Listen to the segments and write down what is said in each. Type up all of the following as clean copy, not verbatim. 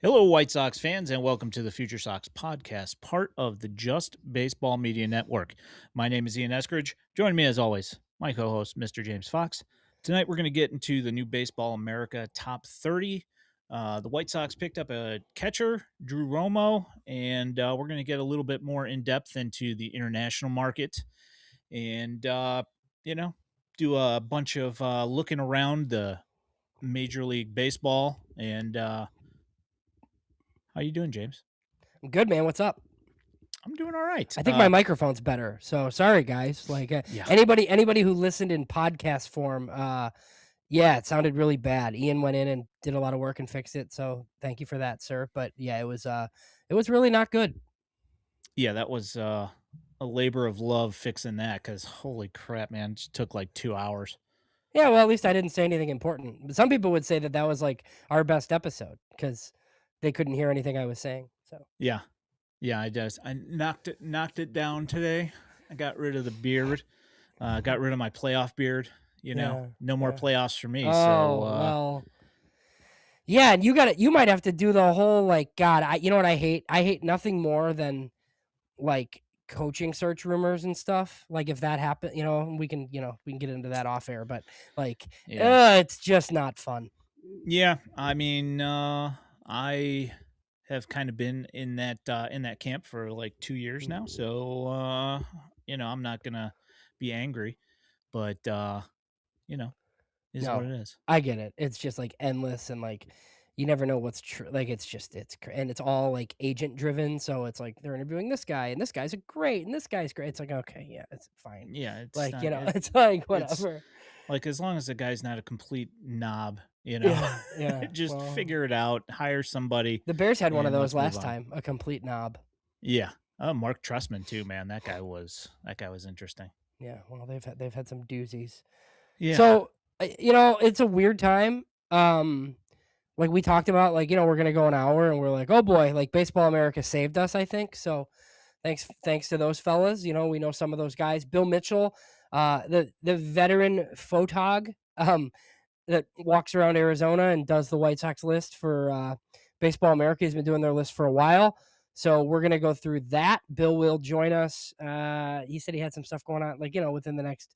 Hello, White Sox fans, and welcome to the FutureSox podcast, part of the Just Baseball Media Network. My name is Ian Eskridge. Join me, as always, my co-host, Mr. James Fox. Tonight, we're going to get into the new Baseball America Top 30. The White Sox picked up a catcher, Drew Romo, and we're going to get a little bit more in depth into the international market, and do a bunch of looking around the Major League Baseball. And how you doing, James? I'm good, man. What's up? I'm doing all right. I think my microphone's better. So sorry, guys. Like Yeah. anybody who listened in podcast form, yeah, it sounded really bad. Ian went in and did a lot of work and fixed it. So thank you for that, sir. But yeah, it was really not good. Yeah, that was a labor of love fixing that because holy crap, man, it just took like 2 hours. Yeah, well, at least I didn't say anything important. But some people would say that that was like our best episode because they couldn't hear anything I was saying. So Yeah, yeah, I just I knocked it down today. I got rid of the beard, got rid of my playoff beard. yeah, No more yeah. playoffs for me. So Oh well. Yeah, and you might have to do the whole like God. You know what I hate? I hate nothing more than like coaching search rumors and stuff. Like if that happened, we can get into that off air, but like yeah, it's just not fun. yeah. I mean, I have kind of been in that camp for like 2 years now. So I'm not gonna be angry, but you know, is what No, it is. I get it. It's just like endless and like you never know what's true. Like and it's all like agent driven. So it's like they're interviewing this guy and this guy's a great and this guy's great. It's like okay, yeah, it's fine. Yeah, it's Like not it's like it's whatever. like as long as the guy's not a complete knob, Yeah, yeah. just Well, figure it out, hire somebody, the Bears had one of and those let's move last on. time. A complete knob. Yeah. Mark Trustman too, man. That guy was interesting. Yeah. Well, they've had some doozies. Yeah. So, it's a weird time. Like we talked about, like, we're gonna go an hour and we're like, oh boy, like Baseball America saved us, I think. So thanks to those fellas. We know some of those guys. Bill Mitchell, the veteran photog, that walks around Arizona and does the White Sox list for Baseball America. He's been doing their list for a while. So we're gonna go through that. Bill will join us. He said he had some stuff going on, like within the next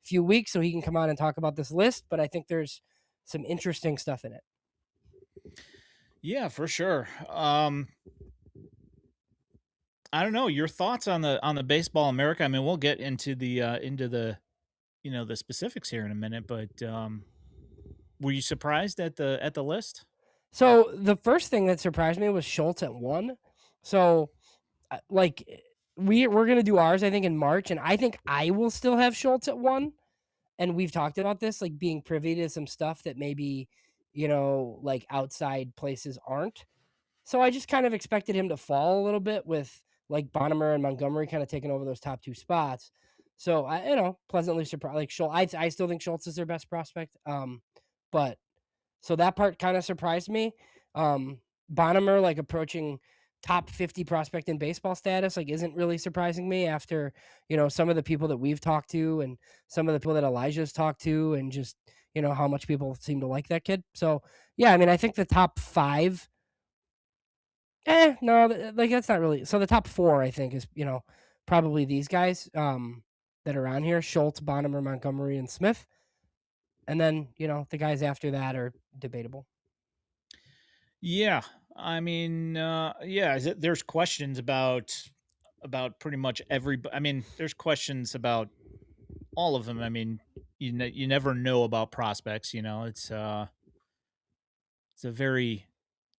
few weeks, so he can come on and talk about this list. But I think there's some interesting stuff in it. Yeah, for sure. I don't know your thoughts on the Baseball America. I mean, we'll get into the specifics here in a minute, but were you surprised at the list? So the first thing that surprised me was Schultz at 1. So like we're gonna do ours, I think, in March, and I think I will still have Schultz at 1. And we've talked about this, like being privy to some stuff that maybe, like outside places aren't. So I just kind of expected him to fall a little bit with like Bonnemer and Montgomery kind of taking over those top 2 spots. So I, pleasantly surprised. Like Schultz, I still think Schultz is their best prospect. But so that part kind of surprised me. Bonnemer like approaching top 50 prospect in baseball status like isn't really surprising me after some of the people that we've talked to and some of the people that Elijah's talked to and just how much people seem to like that kid. So yeah, I mean I think the top 5 no, like that's not really. So the top 4 I think is probably these guys that are on here: Schultz, Bonnemer, Montgomery, and Smith. And then the guys after that are debatable. Yeah, I mean, yeah, there's questions about pretty much every. I mean, there's questions about all of them. I mean, you never know about prospects. It's a very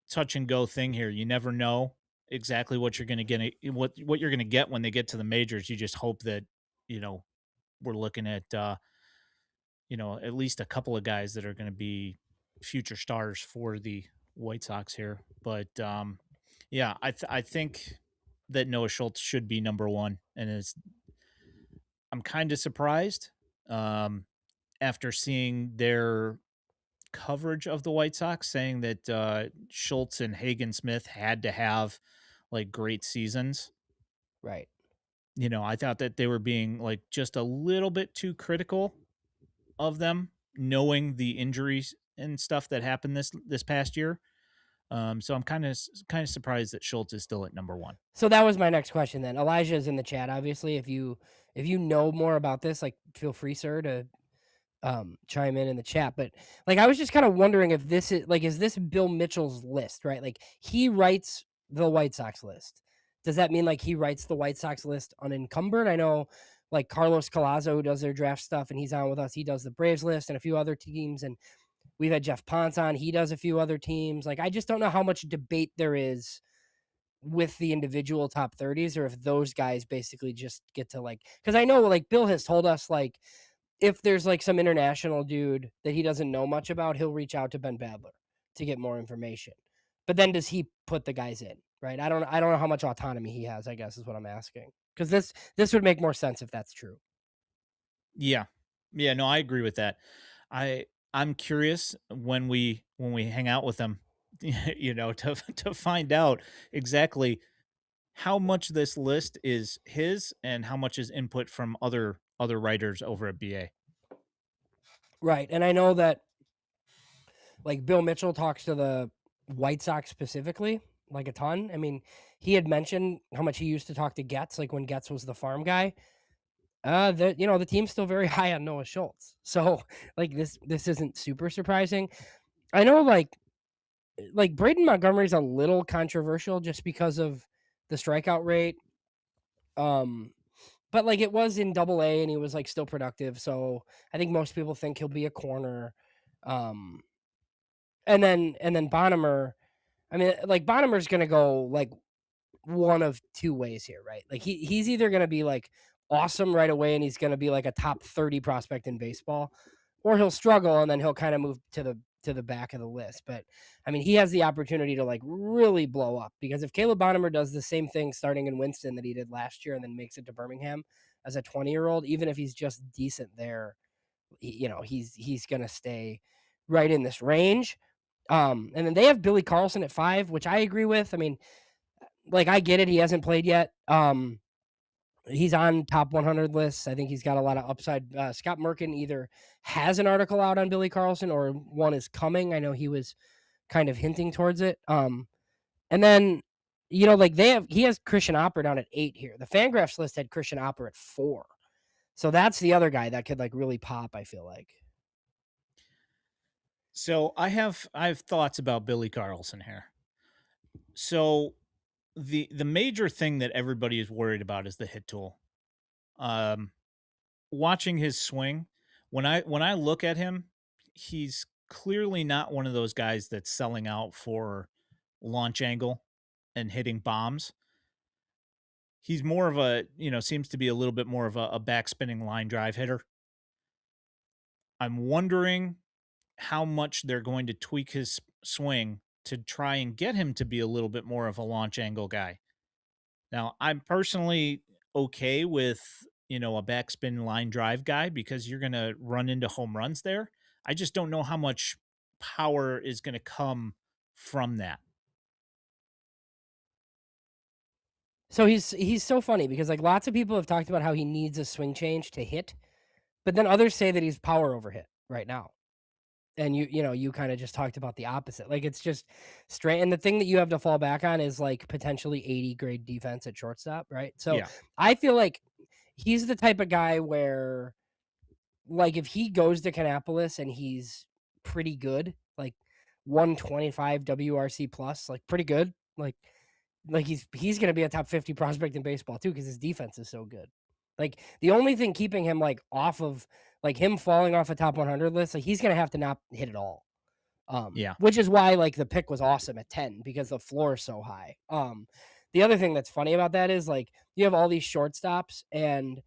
touch and go thing here. You never know exactly what you're going to get, what you're going to get when they get to the majors. You just hope that you know we're looking at at least a couple of guys that are going to be future stars for the White Sox here. But yeah, I think that Noah Schultz should be number one, and I'm kind of surprised after seeing their coverage of the White Sox saying that Schultz and Hagen Smith had to have like great seasons. Right. I thought that they were being like just a little bit too critical of them, knowing the injuries and stuff that happened this past year. So I'm kind of surprised that Schultz is still at number one. So that was my next question then. Elijah is in the chat, obviously. If you know more about this, like feel free, sir, to chime in the chat. But like I was just kind of wondering if this is like is this Bill Mitchell's list, right? Like he writes the White Sox list. Does that mean like he writes the White Sox list unencumbered? I know like Carlos Colazo, who does their draft stuff and he's on with us, he does the Braves list and a few other teams. And we've had Jeff Ponce on, he does a few other teams. Like I just don't know how much debate there is with the individual top 30s or if those guys basically just get to like because I know like Bill has told us like if there's like some international dude that he doesn't know much about, he'll reach out to Ben Badler to get more information. But then does he put the guys in? Right? I don't know how much autonomy he has, I guess is what I'm asking. Because this would make more sense if that's true. Yeah. Yeah, no, I agree with that. I I'm curious when we hang out with them, to find out exactly how much this list is his and how much is input from other writers over at BA. Right. And I know that like Bill Mitchell talks to the White Sox specifically, like a ton. I mean, he had mentioned how much he used to talk to Getz, like when Getz was the farm guy. The team's still very high on Noah Schultz. So like this isn't super surprising. I know like Braden Montgomery's a little controversial just because of the strikeout rate. Um but like it was in double A and he was like still productive. So I think most people think he'll be a corner. Um and then Bonnemer, I mean like Bonnemer's gonna go like one of two ways here, right? Like he's either going to be like awesome right away and he's going to be like a top 30 prospect in baseball, or he'll struggle and then he'll kind of move to the back of the list. But I mean, he has the opportunity to like really blow up because if Caleb Bonnemer does the same thing starting in Winston that he did last year and then makes it to Birmingham as a 20-year-old, even if he's just decent there, he's going to stay right in this range. And then they have Billy Carlson at 5, which I agree with. I mean, like I get it, he hasn't played yet. He's on top 100 lists. I think he's got a lot of upside. Scott Merkin either has an article out on Billy Carlson or one is coming. I know he was kind of hinting towards it. And then like he has Christian Opper down at 8 here. The Fangraphs list had Christian Opper at 4. So that's the other guy that could like really pop, I feel like. So I have thoughts about Billy Carlson here. So the major thing that everybody is worried about is the hit tool. Um, Watching his swing, when I look at him, he's clearly not one of those guys that's selling out for launch angle and hitting bombs. He's more of seems to be a little bit more of a back spinning line drive hitter. I'm wondering how much they're going to tweak his swing to try and get him to be a little bit more of a launch angle guy. Now, I'm personally okay with, a backspin line drive guy because you're going to run into home runs there. I just don't know how much power is going to come from that. So he's so funny because like lots of people have talked about how he needs a swing change to hit, but then others say that he's power over hit right now. And you kind of just talked about the opposite. Like it's just straight. And the thing that you have to fall back on is like potentially 80 grade defense at shortstop, right? So Yeah. I feel like he's the type of guy where like if he goes to Kannapolis and he's pretty good, like 125 WRC plus, like pretty good, like he's gonna be a top 50 prospect in baseball too because his defense is so good. Like the only thing keeping him like off of like him falling off a top 100 list, like he's gonna have to not hit it all. Yeah. Which is why like the pick was awesome at 10 because the floor is so high. The other thing that's funny about that is like you have all these shortstops and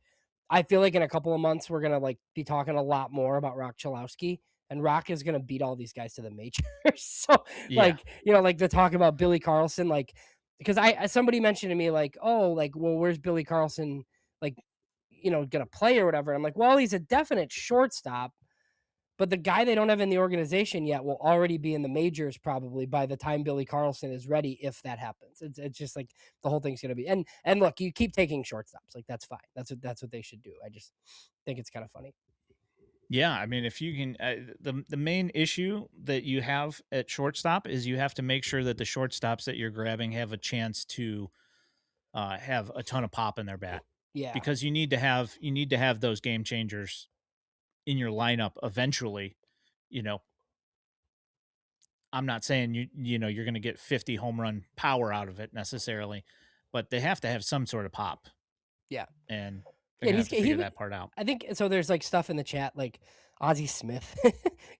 I feel like in a couple of months we're gonna like be talking a lot more about Rock Chalowski, and Rock is gonna beat all these guys to the majors. So Yeah. like like the talk about Billy Carlson, like because somebody mentioned to me like, oh, like well, where's Billy Carlson like gonna play or whatever? I'm like, well, he's a definite shortstop, but the guy they don't have in the organization yet will already be in the majors probably by the time Billy Carlson is ready, if that happens. It's just like the whole thing's gonna be and look, you keep taking shortstops, like that's fine. That's what they should do. I just think it's kind of funny. Yeah, I mean, if you can, the main issue that you have at shortstop is you have to make sure that the shortstops that you're grabbing have a chance to have a ton of pop in their bat, Yeah. because you need to have those game changers in your lineup eventually. You know, I'm not saying you're going to get 50 home run power out of it necessarily, but they have to have some sort of pop, Yeah. and they're Yeah, gonna he's have to he figure that part out. I think so there's, like, stuff in the chat, like, Ozzie Smith,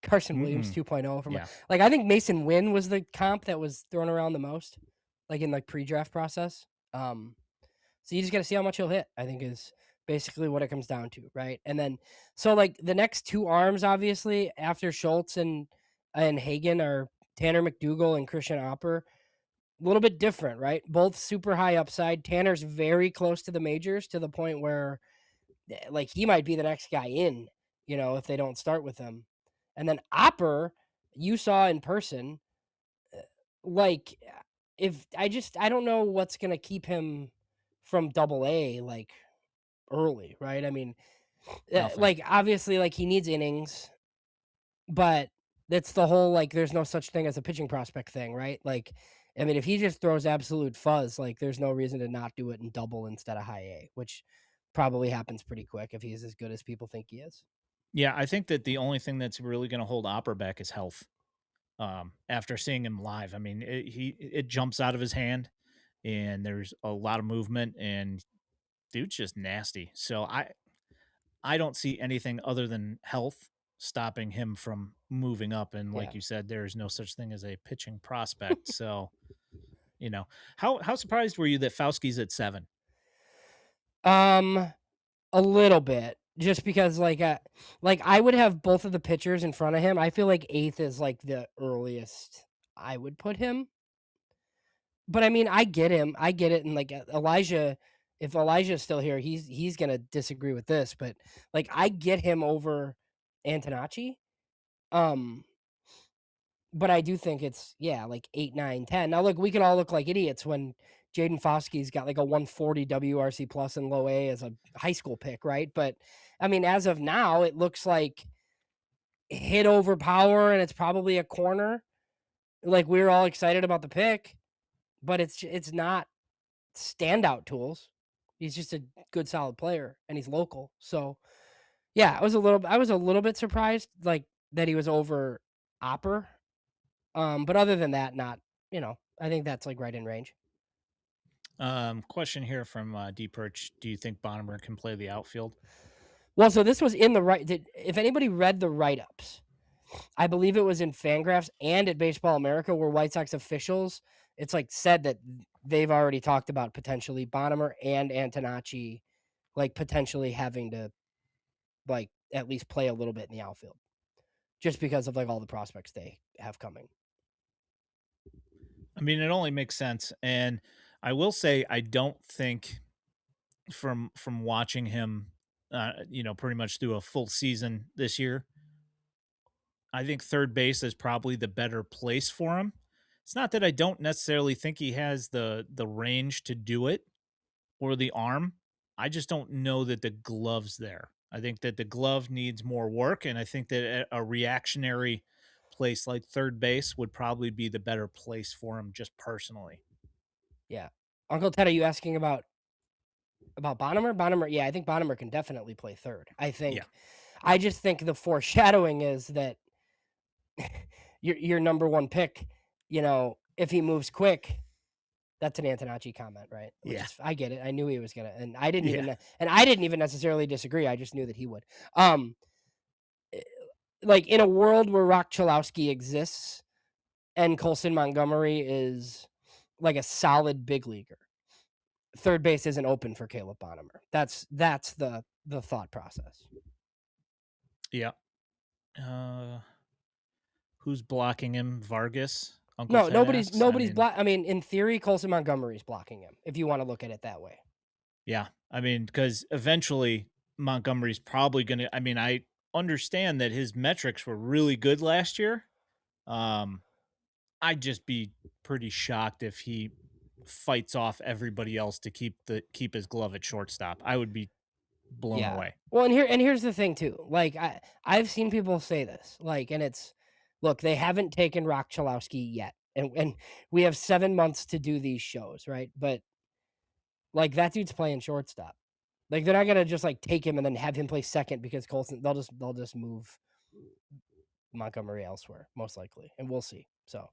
Carson Williams Mm-mm. 2.0 from Yeah, like, I think Mason Wynn was the comp that was thrown around the most, like, in, like, pre-draft process. Um, so you just gotta see how much he'll hit, I think is basically what it comes down to, right? And then so, like, the next 2 arms, obviously, after Schultz and Hagen are Tanner McDougal and Christian Opper. A little bit different, right? Both super high upside. Tanner's very close to the majors to the point where like he might be the next guy in, if they don't start with him. And then Opper, you saw in person, like if I don't know what's gonna keep him from double A like early, right? I mean, nothing. like obviously like he needs innings, but that's the whole like there's no such thing as a pitching prospect thing, right? Like I mean, if he just throws absolute fuzz, like there's no reason to not do it in double instead of high A, which probably happens pretty quick if he's as good as people think he is. Yeah, I think that the only thing that's really going to hold Opera back is health. After seeing him live, I mean, it jumps out of his hand, and there's a lot of movement, and dude's just nasty. So I don't see anything other than health stopping him from moving up. And like Yeah. you said, there is no such thing as a pitching prospect. So you know, how surprised were you that Fauski's at 7? Um, a little bit, just because like I would have both of the pitchers in front of him. I feel like eighth is like the earliest I would put him. But I mean, I get him. I get it. And like Elijah, if Elijah's still here, he's gonna disagree with this, but like I get him over Antonacci. Um, but I do think it's yeah, like 8, 9, 10. Now look, we could all look like idiots when Jaden Foskey's got like a 140 WRC plus in low A as a high school pick, right? But I mean, as of now, it looks like hit over power and it's probably a corner. Like we were all excited about the pick, but it's not standout tools. He's just a good solid player and he's local. So, yeah, I was a little bit surprised like that he was over Opper. But other than that I think that's like right in range. Question here from D Perch. Do you think Bonnemer can play the outfield? Well, so this was in the right if anybody read the write-ups, I believe it was in Fangraphs and at Baseball America where White Sox officials it's like said that they've already talked about potentially Bonnemer and Antonacci like potentially having to like at least play a little bit in the outfield just because of like all the prospects they have coming. I mean, it only makes sense. And I will say, I don't think from watching him, pretty much through a full season this year, I think third base is probably the better place for him. It's not that I don't necessarily think he has the range to do it or the arm. I just don't know that the glove's there. I think that the glove needs more work, and I think that a reactionary place like third base would probably be the better place for him, just personally. Yeah. Uncle Ted, are you asking about Bonnemer? Bonnemer, yeah, I think Bonnemer can definitely play third. Yeah, I just think the foreshadowing is that your number one pick, if he moves quick, that's an Antonacci comment, right? Which yeah, is I get it. I knew he was gonna, yeah. and I didn't even necessarily disagree. I just knew that he would. Um, eh, like in a world where Rock Chalowski exists and Colson Montgomery is like a solid big leaguer, third base isn't open for Caleb Bonnemer. That's the thought process. Yeah. Uh, who's blocking him? Vargas? Uncle No, Ted nobody's asks. I nobody's mean, block. I mean, in theory, Colson Montgomery's blocking him. If you want to look at it that way. yeah. I mean, because eventually Montgomery's probably going to. I mean, I understand that his metrics were really good last year. Um, I'd just be pretty shocked if he fights off everybody else to keep his glove at shortstop. I would be blown Yeah. away. Well, and here's the thing too. Like I've seen people say this. Like, and it's look, they haven't taken Rock Chalowski yet. And we have 7 months to do these shows, right? But like that dude's playing shortstop. Like they're not gonna just like take him and then have him play second because Colson they'll just move Montgomery elsewhere, most likely. And we'll see. So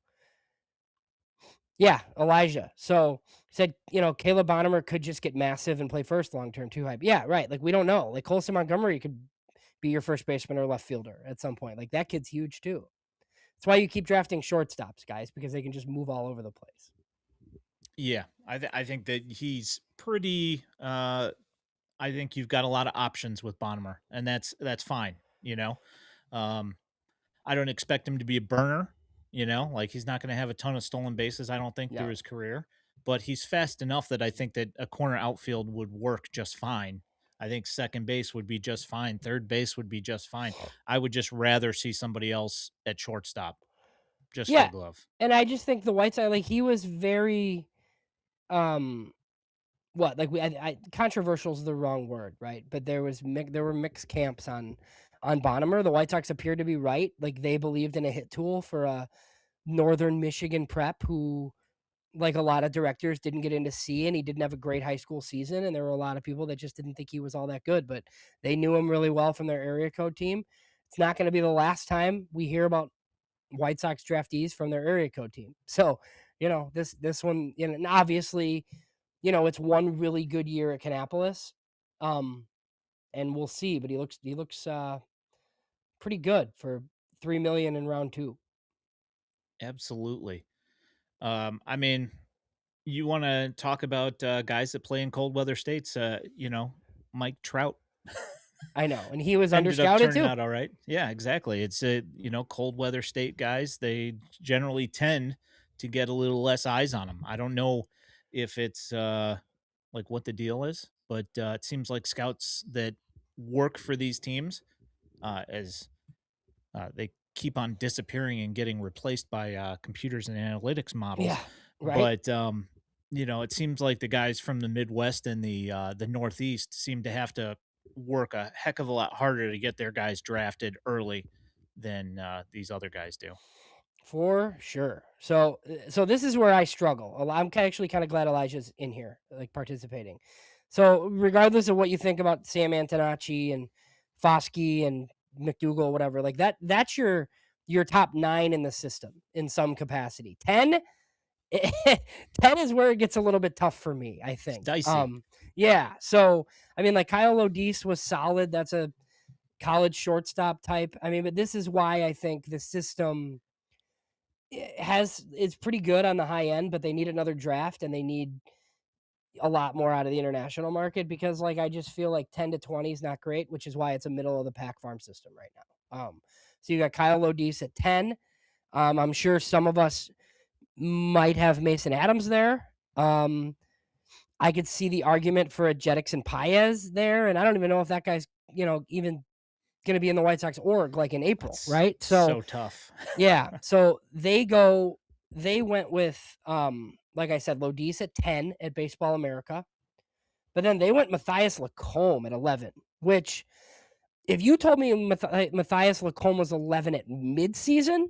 yeah, Elijah. So said, Caleb Bonnemer could just get massive and play first long term too high. Yeah, right. Like we don't know. Like Colson Montgomery could be your first baseman or left fielder at some point. Like that kid's huge too. That's why you keep drafting shortstops, guys, because they can just move all over the place. Yeah, I think that he's pretty. I think you've got a lot of options with Bonner, and that's fine. Um, I don't expect him to be a burner. Like he's not going to have a ton of stolen bases. I don't think through No. his career, but he's fast enough that I think that a corner outfield would work just fine. I think second base would be just fine. Third base would be just fine. I would just rather see somebody else at shortstop just for the Yeah. glove. And I just think the White Sox, like he was very um what like controversial is the wrong word, right? But there were mixed camps on Bonnemer. The White Sox appeared to be right. Like they believed in a hit tool for a Northern Michigan prep who like a lot of directors didn't get into see, and he didn't have a great high school season. And there were a lot of people that just didn't think he was all that good, but they knew him really well from their area code team. It's not going to be the last time we hear about White Sox draftees from their area code team. So, this one, and obviously, it's one really good year at Kannapolis. And we'll see, but he looks pretty good for 3 million in round two. Absolutely. I mean, you want to talk about guys that play in cold weather states? Mike Trout I know, and he was ended up underscouted turning too. out all right. Yeah, exactly. It's cold weather state guys. They generally tend to get a little less eyes on them. I don't know if it's like what the deal is, but it seems like scouts that work for these teams, as they keep on disappearing and getting replaced by computers and analytics models. Yeah, right. But it seems like the guys from the Midwest and the Northeast seem to have to work a heck of a lot harder to get their guys drafted early than these other guys do. For sure. So this is where I struggle. I'm actually kind of glad Elijah's in here, like participating. So regardless of what you think about Sam Antonacci and Foskey and McDougal, whatever, like that's your top 9 in the system in some capacity. 10, 10 is where it gets a little bit tough for me, I It's think. dicey. Yeah. So I mean, like Kyle Odis was solid. That's a college shortstop type. I mean, but this is why I think the system it's pretty good on the high end, but they need another draft and they need a lot more out of the international market because like I just feel like 10 to 20 is not great, which is why it's a middle of the pack farm system right now. So you got Kyle Odis at 10. I'm sure some of us might have Mason Adams there. I could see the argument for a Jetix and Paez there, and I don't even know if that guy's, even going to be in the White Sox org like in April, That's right? So so tough. yeah. So they went with like I said, Lodis at 10 at Baseball America. But then they went Matthias Lacombe at 11, which if you told me Matthias Lacombe was 11 at midseason,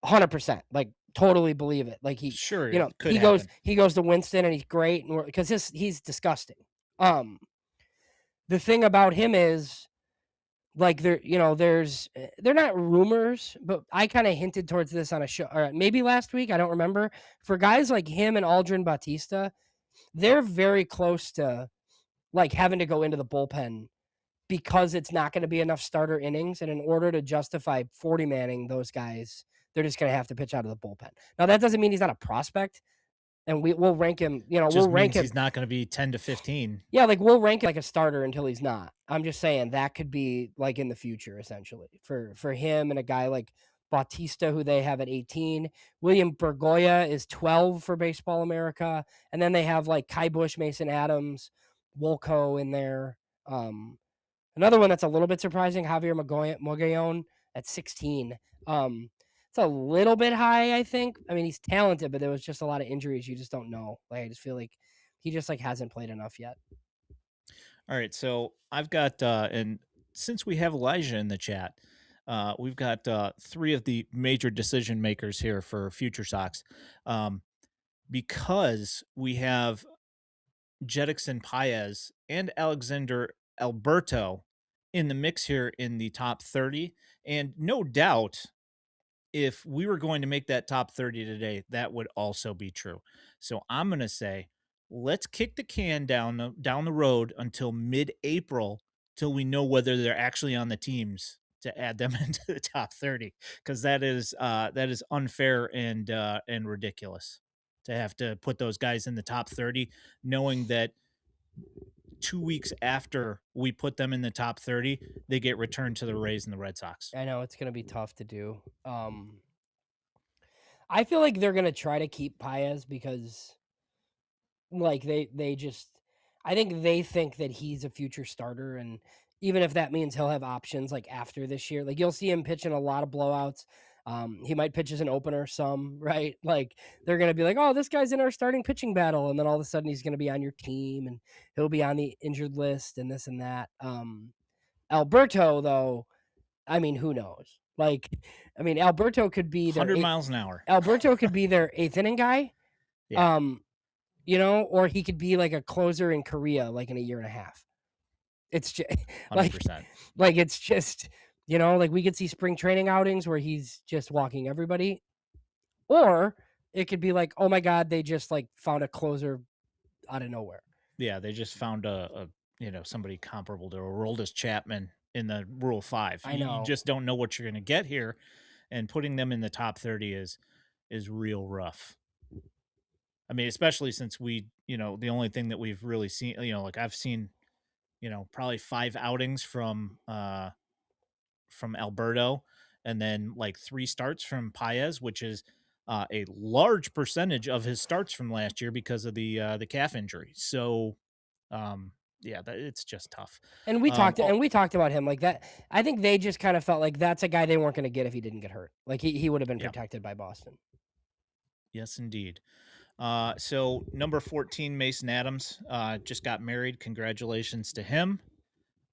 100%, like totally believe it. Like Sure, it could he goes happen. he goes to Winston and he's great and because he's disgusting. Um the thing about him is like they're not rumors, but I kind of hinted towards this on a show or maybe last week, I don't remember. For guys like him and Aldrin Bautista, they're very close to like having to go into the bullpen because it's not going to be enough starter innings, and in order to justify 40 manning those guys, they're just going to have to pitch out of the bullpen. Now that doesn't mean he's not a prospect, and we'll rank him, we'll Just rank means him. he's not going to be 10 to 15. Yeah, like we'll rank him like a starter until he's not. I'm just saying that could be like in the future, essentially, for him and a guy like Bautista, who they have at 18. William Bergoya is 12 for Baseball America, and then they have like Kai Bush, Mason Adams, Wolko in there. Another one that's a little bit surprising, Javier Mogollon at 16. It's a little bit high, I think. I mean, he's talented, but there was just a lot of injuries. You just don't know. Like, I just feel like he just like hasn't played enough yet. All right, so I've got and since we have Elijah in the chat, we've got three of the major decision makers here for Future Sox. Um, because we have Jetixon Paez and Alexander Alberto in the mix here in the top 30. And no doubt, if we were going to make that top 30 today, that would also be true. So I'm going to say, let's kick the can down the road until mid-April till we know whether they're actually on the teams to add them into the top 30, because that is unfair and ridiculous to have to put those guys in the top 30 knowing that 2 weeks after we put them in the top 30 they get returned to the Rays and the Red Sox. I know it's gonna be tough to do. I feel like they're gonna try to keep Paez because like they just I think they think that he's a future starter, and even if that means he'll have options like after this year, like you'll see him pitch in a lot of blowouts. He might pitch as an opener some, right? Like they're gonna be like, oh, this guy's in our starting pitching battle, and then all of a sudden he's gonna be on your team and he'll be on the injured list and this and that. Alberto, though, I mean, who knows? Like, I mean, 100 miles an hour. Alberto could be their eighth inning guy. Yeah, Um, or he could be like a closer in Korea, like in a year and a half. It's just like, 100%. it's just, like we could see spring training outings where he's just walking everybody, or it could be like, oh my God, they just like found a closer out of nowhere. Yeah, they just found somebody comparable to Aroldis Chapman in the Rule 5. I You know. just don't know what you're going to get here, and putting them in the top 30 is real rough. I mean, especially since the only thing that we've really seen, like I've seen, probably 5 outings from Alberto, and then like 3 starts from Paez, which is a large percentage of his starts from last year because of the calf injury. So, yeah, it's just tough. And we talked about him like that. I think they just kind of felt like that's a guy they weren't going to get if he didn't get hurt. Like he would have been Yeah, protected by Boston. yes, indeed. So number 14, Mason Adams, just got married. Congratulations to him.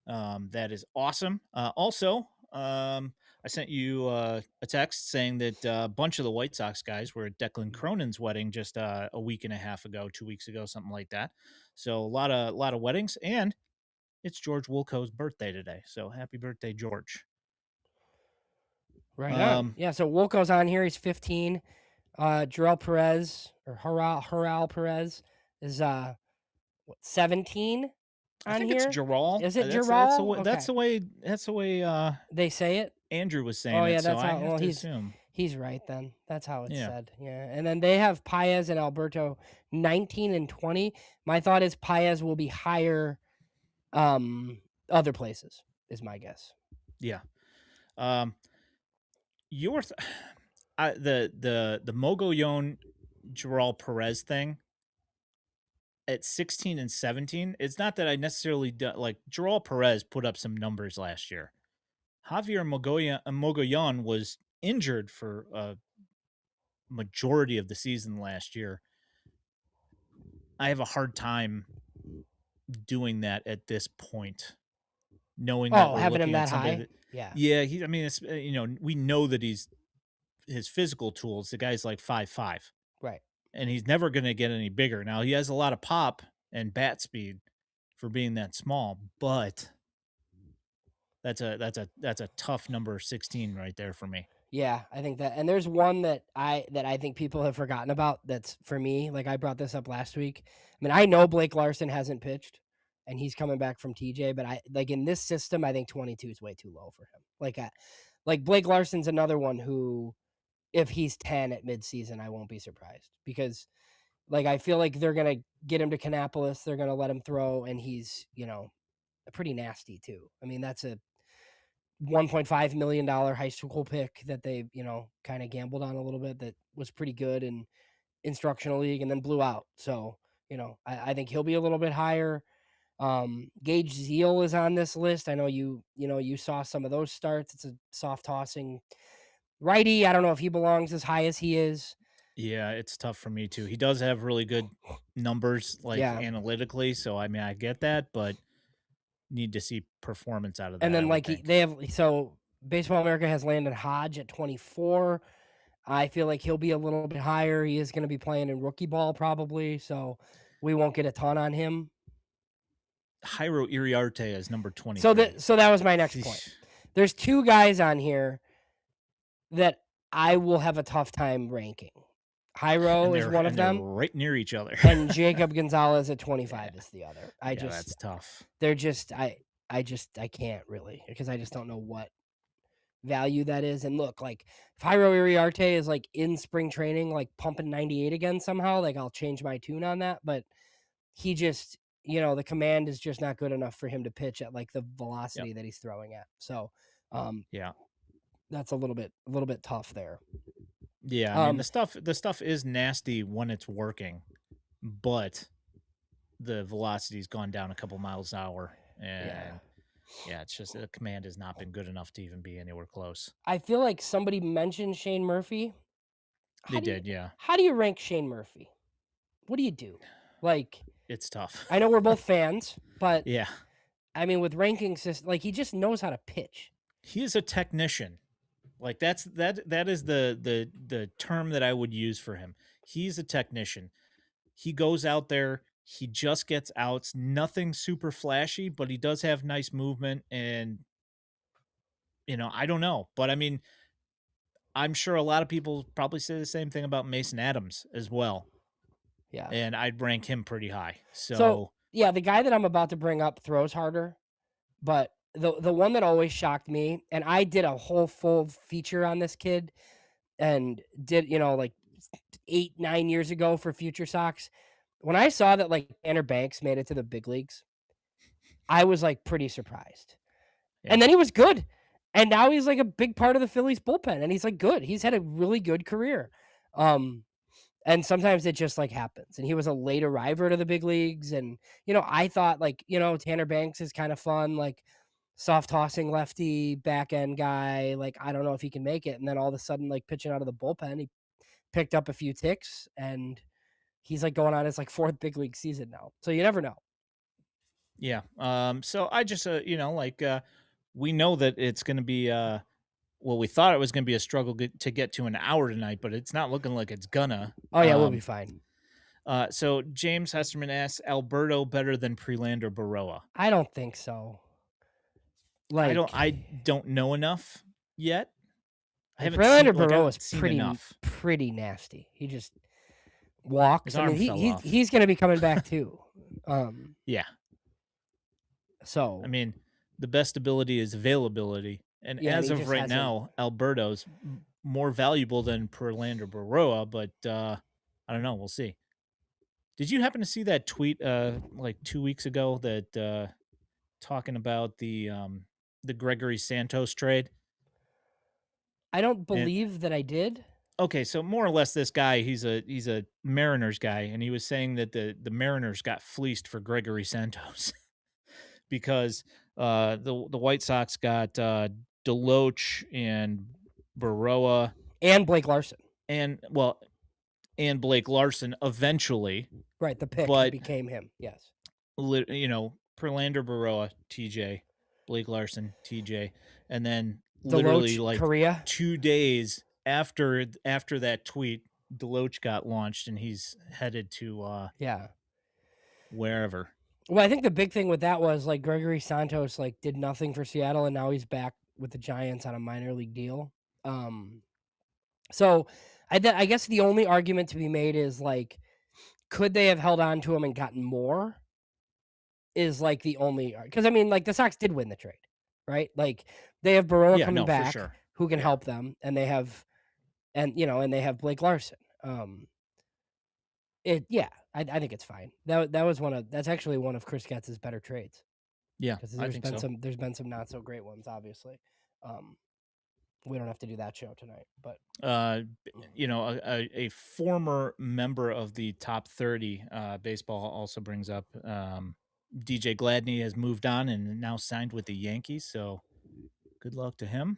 That is awesome. Also, I sent you a text saying that a bunch of the White Sox guys were at Declan Cronin's wedding just a week and a half ago, 2 weeks ago, something like that. So a lot of weddings, and it's George Wilco's birthday today. So happy birthday, George. Right on. Um, Yeah. So Wolko's on here. He's 15. Jarrell Perez or Haral Perez is 17 I on think it's here. Jarral. Is it That's the Jarral? way. Okay. That's the way They say it. Andrew was Oh saying yeah, it. So that's I how. have Well, to assume. he's right then. That's how it's Yeah. said. Yeah, and then they have Paez and Alberto 19 and 20. My thought is Paez will be higher. Other places is my guess. Yeah. Um, your the Mogollon Jarral Perez thing at 16 and 17. It's not that I necessarily like Jarral Perez put up some numbers last year. Javier Mogollon was injured for a majority of the season last year. I have a hard time doing that at this point, knowing that Oh, we're having him looking at that somebody high? that, Yeah. yeah, I mean, it's, we know that his physical tools, the guy's like 5'5", Right. and he's never going to get any bigger. Now he has a lot of pop and bat speed for being that small, but that's a tough number 16 right there for me. Yeah, I think that, and there's one that I think people have forgotten about. That's for me. Like I brought this up last week. I mean, I know Blake Larson hasn't pitched, and he's coming back from TJ. But I like in this system, I think 22 is way too low for him. Like Blake Larson's another one who, if he's 10 at midseason, I won't be surprised because like I feel like they're gonna get him to Kannapolis, they're gonna let him throw, and he's pretty nasty too. I mean, that's a $1.5 million high school pick that they, kind of gambled on a little bit that was pretty good in instructional league and then blew out. So, I think he'll be a little bit higher. Gage Zeal is on this list. I know you saw some of those starts. It's a soft tossing righty. I don't know if he belongs as high as he is. Yeah, it's tough for me too. He does have really good numbers, like Yeah. analytically, so I mean, I get that, but need to see performance out of And that, I then would like think. they have so Baseball America has Landon Hodge at 24. I feel like he'll be a little bit higher. He is going to be playing in rookie ball probably, so we won't get a ton on him. Jairo Iriarte is number So 23. that was my next point. There's two guys on here that I will have a tough time ranking. And Jairo is they're one of and they're them, right near each other. and Jacob Gonzalez at Yeah. 25 is the other. Yeah, that's tough. They're just I can't really because I just don't know what value that is. And look, like if Jairo Iriarte is like in spring training, like pumping 98 again somehow, like I'll change my tune on that. But he just, the command is just not good enough for him to pitch at like the Yep. velocity that he's throwing at. So Yeah. that's a little bit tough there. Yeah, I mean, Um, the stuff is nasty when it's working, but the velocity's gone down a couple miles an hour, yeah. and yeah, it's just the command has not been good enough to even be anywhere close. I feel like somebody mentioned Shane Murphy. They did, yeah. How do you rank Shane Murphy? What do you do? Like, It's tough. I know we're both fans, but Yeah. I mean, with ranking system, like he just knows how to pitch. He is a technician. Like that is the term that I would use for him. He's a technician. He goes out there, he just gets outs, nothing super flashy, but he does have nice movement and I don't know, but I mean, I'm sure a lot of people probably say the same thing about Mason Adams as well, Yeah. and I'd rank him pretty high. So So, yeah, the guy that I'm about to bring up throws harder, but the one that always shocked me, and I did a whole full feature on this kid, and did like 8-9 years ago for FutureSox. When I saw that like Tanner Banks made it to the big leagues, I was like pretty surprised. yeah. And then he was good. And now he's like a big part of the Phillies bullpen and he's like good. He's had a really good career. Um and sometimes it just like happens. And he was a late arriver to the big leagues and I thought like, Tanner Banks is kind of fun like soft tossing lefty back end guy. Like I don't know if he can make it and then all of a sudden like pitching out of the bullpen, he picked up a few ticks and he's like going on his like fourth big league season now. So you never know. Yeah. So I just we know that it's going to be well, we thought it was going to be a struggle to get to an hour tonight, but it's not looking like it's gonna. Oh yeah, we'll be fine. So James Hesterman asks Alberto better than Prelander Baroa. I don't think so. Like, I don't know enough yet. I haven't seen Verlander Barreau is enough. pretty nasty. He just His walks. I mean, arm fell off. he's going to be coming back too. Yeah. I So mean, the best ability is availability. And yeah, and as he of just right hasn't. now, Alberto's more valuable than Prelander Baroa, but I don't know. We'll see. Did you happen to see that tweet like 2 weeks ago that talking about the Gregory Santos trade? I don't And believe that I did. okay, so more or less this guy, he's a Mariners guy, and he was saying that the Mariners got fleeced for Gregory Santos because the White Sox got Deloach and Baroa And Blake Larson, and well and Blake Larson eventually, right? The pick but became him. Yes. Prelander Baroa, TJ, Blake Larson, TJ, and then literally Deloach, like Korea. 2 days after that tweet, Deloach got launched and he's headed to Yeah. wherever. Well, I think the big thing with that was like Gregory Santos like did nothing for Seattle, and now he's back with the Giants on a minor league deal. So I guess the only argument to be made is like, could they have held on to him and gotten more? Is like the only because I mean like the Sox did win the trade, right? Like they have Baroa Yeah, coming no, for back sure. who can Yeah. help them, and they have and they have Blake Larson. I think it's fine. That's actually one of Chris Getz's better trades Yeah, because I think so. there's been some not so great ones, obviously. Um, we don't have to do that show tonight, but A former member of the top 30 baseball also brings up DJ Gladney has moved on and now signed with the Yankees. So good luck to him.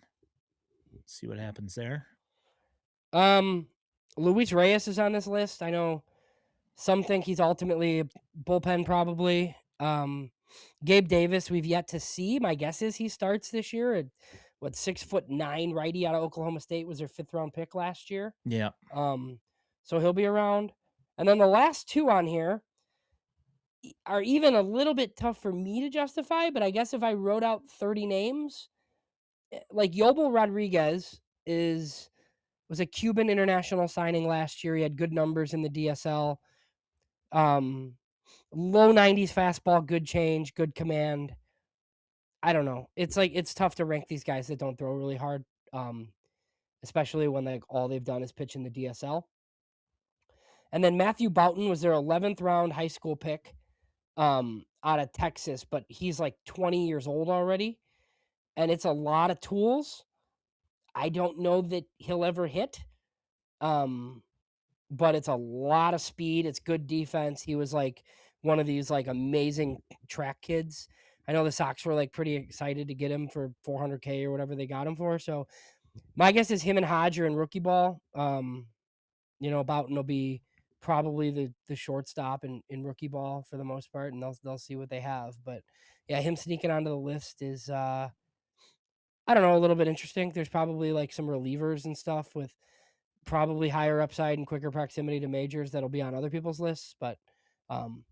See what happens there. Luis Reyes is on this list. I know some think he's ultimately a bullpen, probably. Gabe Davis, we've yet to see. My guess is he starts this year. At what 6'9" righty out of Oklahoma State was their 5th round pick last year. Yeah. Um, so he'll be around. And then the last two on here are even a little bit tough for me to justify, but I guess if I wrote out 30 names, like Yobel Rodriguez was a Cuban international signing last year. He had good numbers in the DSL. Um, Low 90s fastball, good change, good command. I don't know. It's like it's tough to rank these guys that don't throw really hard, um, especially when like all they've done is pitch in the DSL. And then Matthew Boughton was their 11th round high school pick, out of Texas, but he's like 20 years old already, and it's a lot of tools. I don't know that he'll ever hit, um, but it's a lot of speed. It's good defense. He was like one of these like amazing track kids. I know the Sox were like pretty excited to get him for 400K or whatever they got him for. So my guess is him and Hodge are in rookie ball. Boughton will be probably the shortstop in rookie ball for the most part, and they'll see what they have. But yeah, him sneaking onto the list is I don't know, a little bit interesting. There's probably like some relievers and stuff with probably higher upside and quicker proximity to majors that'll be on other people's lists. But um,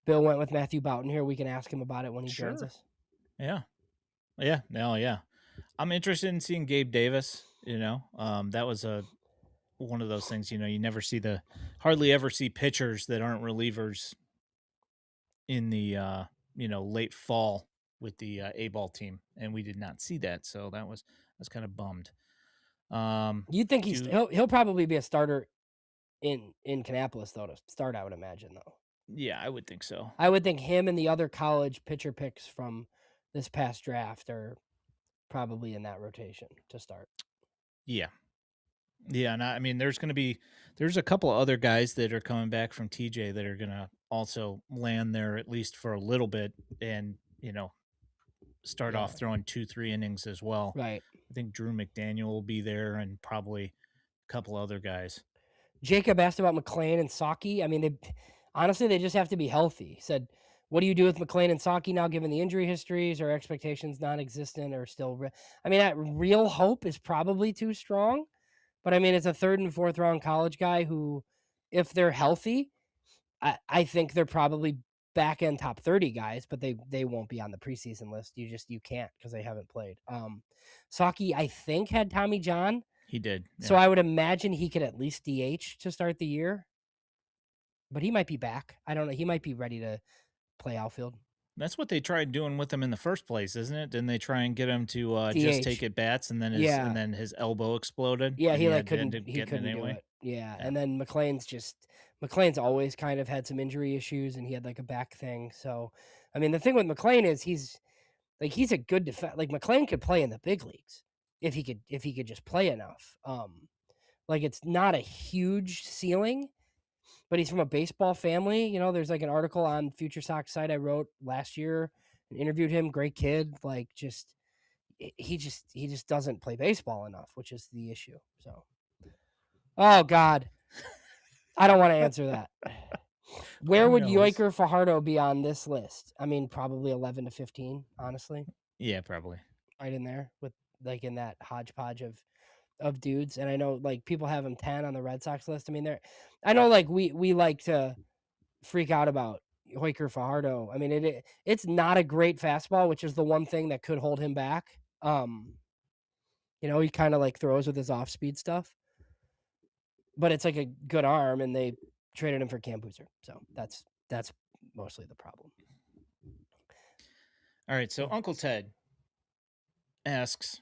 Bill went with Matthew Boughton here. We can ask him about it when he joins Sure. us. Yeah. Yeah. No, yeah. I'm interested in seeing Gabe Davis, that was one of those things, you never see hardly ever see pitchers that aren't relievers in the late fall with the A ball team, and we did not see that, so that's kind of bummed. You think Do he'll probably be a starter in Kannapolis though to start? I would imagine though. Yeah, I would think so. I would think him and the other college pitcher picks from this past draft are probably in that rotation to start. Yeah, yeah, and I mean, there's a couple of other guys that are coming back from TJ that are gonna also land there at least for a little bit, and start off Yeah, throwing 2-3 innings as well. right. I think Drew McDaniel will be there, and probably a couple other guys. Jacob asked about McLean and Saki. I mean, they just have to be healthy. He said, "What do you do with McLean and Saki now, given the injury histories? Or expectations non-existent, or still?" I mean, that real hope is probably too strong, but I mean, it's a 3rd and 4th round college guy who, if they're healthy, I think they're probably back end top 30 guys, but they won't be on the preseason list. You can't because they haven't played. Saki, I think, had Tommy John, He did, so yeah. I would imagine he could at least DH to start the year, but he might be back. I don't know. He might be ready to play outfield. That's what they tried doing with him in the first place, isn't it? Didn't they try and get him to just take DH. at bats, and then Yeah. his elbow exploded, Yeah, and he he like had to end up he getting it couldn't do anyway? it. Yeah. Yeah. And then McLean's always kind of had some injury issues and he had like a back thing. So I mean the thing with McLean is he's a good defense. Like McLean could play in the big leagues if he could just play enough. Like it's not a huge ceiling, but he's from a baseball family. There's like an article on FutureSox site I wrote last year and interviewed him. Great kid. Like he just doesn't play baseball enough, which is the issue. So, oh God, I don't want to answer that. Where Who would knows? Yoiker Fajardo be on this list? I mean, probably 11 to 15, honestly, Yeah, probably. right in there with like in that hodgepodge of dudes. And I know like people have him 10 on the Red Sox list. I mean, I know like we like to freak out about Yoiker Fajardo. I mean, it's not a great fastball, which is the one thing that could hold him back. He kind of like throws with his off speed stuff, but it's like a good arm, and they traded him for Cam Boozer. So that's mostly the problem. All right, so Uncle Ted asks,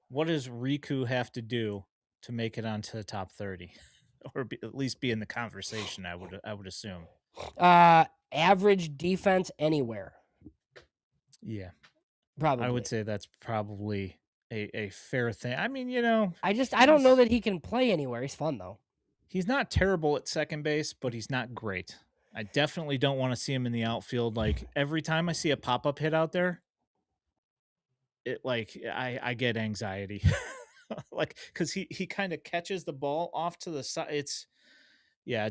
what does Riku have to do to make it onto the top 30, or at least be in the conversation? I would assume. Average defense anywhere, Yeah, I would probably. say that's probably a fair thing. I mean, I don't know he's that he can play anywhere. He's fun though. he's not terrible at second base, but he's not great. I definitely don't want to see him in the outfield. Like every time I see a pop up hit out there, I get anxiety. Like because he kind of catches the ball off to the side. It's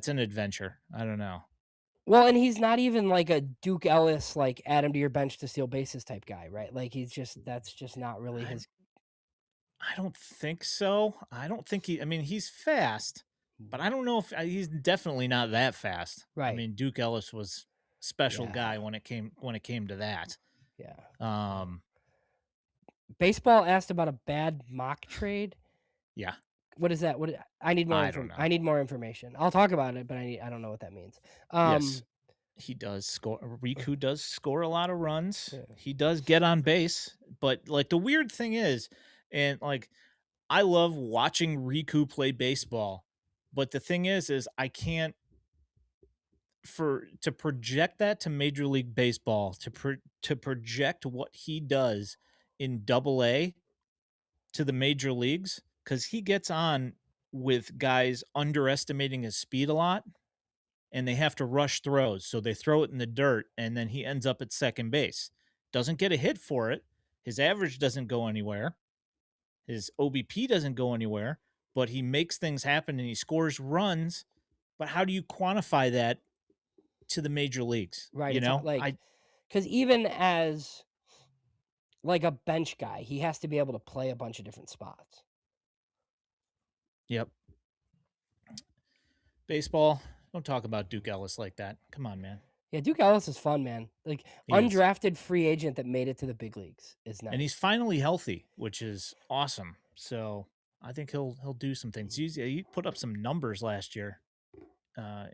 an adventure. I don't know. Well, and he's not even like a Duke Ellis, like add him to your bench to steal bases type guy, right? Like that's just not really I his. I don't think so. I don't think I mean, he's fast, but I don't know if he's definitely not that fast. I Right. mean, Duke Ellis was special Yeah. guy when it came to that. Yeah. Um, Baseball asked about a bad mock trade. yeah, What is that? I need more I don't know. I need more information. I'll talk about it, but I don't know what that means. Yes, Um, he does score. Riku does score a lot of runs. yeah. He does get on base, but like the weird thing is, and like I love watching Riku play baseball, but the thing is I can't for to project that to Major League Baseball to project what he does in Double A to the major leagues because he gets on with guys underestimating his speed a lot and they have to rush throws. So they throw it in the dirt and then he ends up at second base. Doesn't get a hit for it. His average doesn't go anywhere. His OBP doesn't go anywhere, but he makes things happen and he scores runs. But how do you quantify that to the major leagues? Right. You It's know, like because even as like a bench guy, he has to be able to play a bunch of different spots. yep. Baseball, don't talk about Duke Ellis like that. Come on, man. Yeah, Duke Ellis is fun, man. Like He is. undrafted free agent that made it to the big leagues is And he's nice. finally healthy, which is awesome. So I think he'll do some things. He put up some numbers last year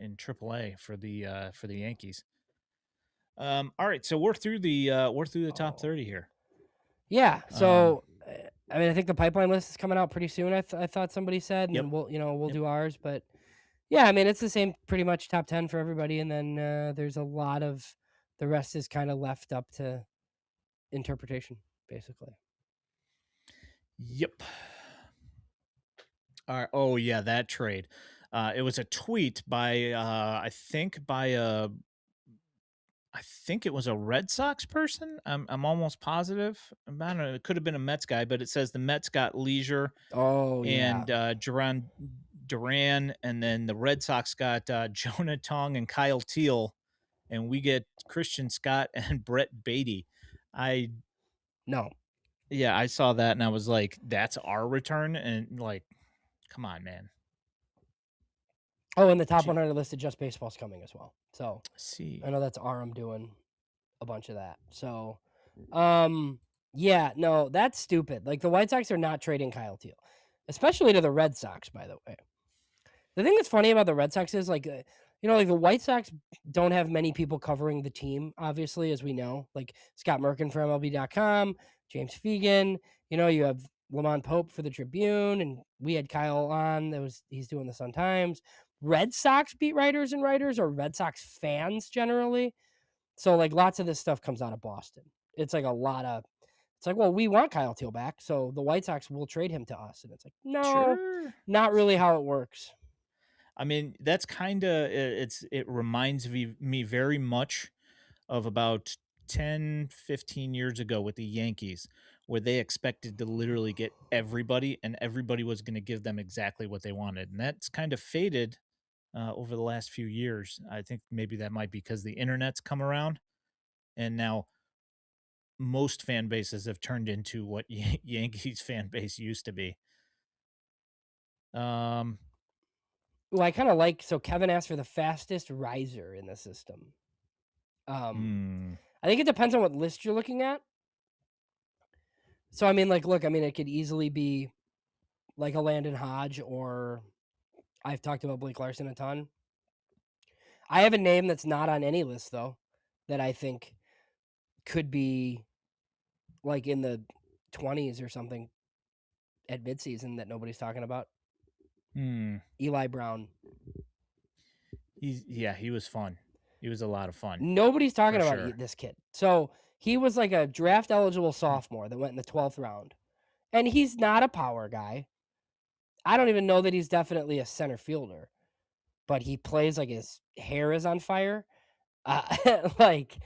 in AAA for the Yankees. All right, so we're through the top Oh. 30 here. Yeah. Um, So, I mean, I think the pipeline list is coming out pretty soon. I thought somebody said, and yep, then we'll yep. do ours. But yeah, I mean, it's the same, pretty much top 10 for everybody, and then there's a lot of the rest is kind of left up to interpretation, basically. Yep. All right. Oh yeah, that trade. It was a tweet by I think it was a Red Sox person. I'm almost positive. I don't know. It could have been a Mets guy, but it says the Mets got Leisure Oh yeah. and Duran, and then the Red Sox got Jonah Tong and Kyle Teal, and we get Christian Scott and Brett Beatty. I No. Yeah, I saw that and I was like, that's our return, and like, come on, man. Oh, and the top Gee, 100 list of just baseball's coming as well. So I see, know that's Aram doing a bunch of that. So, yeah, no, that's stupid. Like the White Sox are not trading Kyle Teal, especially to the Red Sox. By the way, the thing that's funny about the Red Sox is like, like the White Sox don't have many people covering the team, obviously, as we know. Like Scott Merkin for MLB.com, James Fegan. You have Lamont Pope for the Tribune, and we had Kyle on. He's doing the Sun Times. Red Sox beat writers and writers, or Red Sox fans generally. So like lots of this stuff comes out of Boston. It's like a lot of it's like, well, we want Kyle Teal back, so the White Sox will trade him to us. And it's like, no, sure. not really how it works. I mean, that's kind of it reminds me very much of about 10, 15 years ago with the Yankees, where they expected to literally get everybody and everybody was going to give them exactly what they wanted. And that's kind of faded over the last few years. I think maybe that might be because the internet's come around and now most fan bases have turned into what Yankees fan base used to be. Um, Well, I kind of like so Kevin asked for the fastest riser in the system. Um, hmm, I think it depends on what list you're looking at. So I mean, like, look, I mean, it could easily be like a Landon Hodge, or I've talked about Blake Larson a ton. I have a name that's not on any list though, that I think could be like in the 20s or something at midseason that nobody's talking about. hmm. Eli Brown. He was fun. He was a lot of fun Nobody's for talking about sure. this kid. So he was like a draft eligible sophomore that went in the 12th round. And he's not a power guy. I don't even know that he's definitely a center fielder, but he plays like his hair is on fire. Like,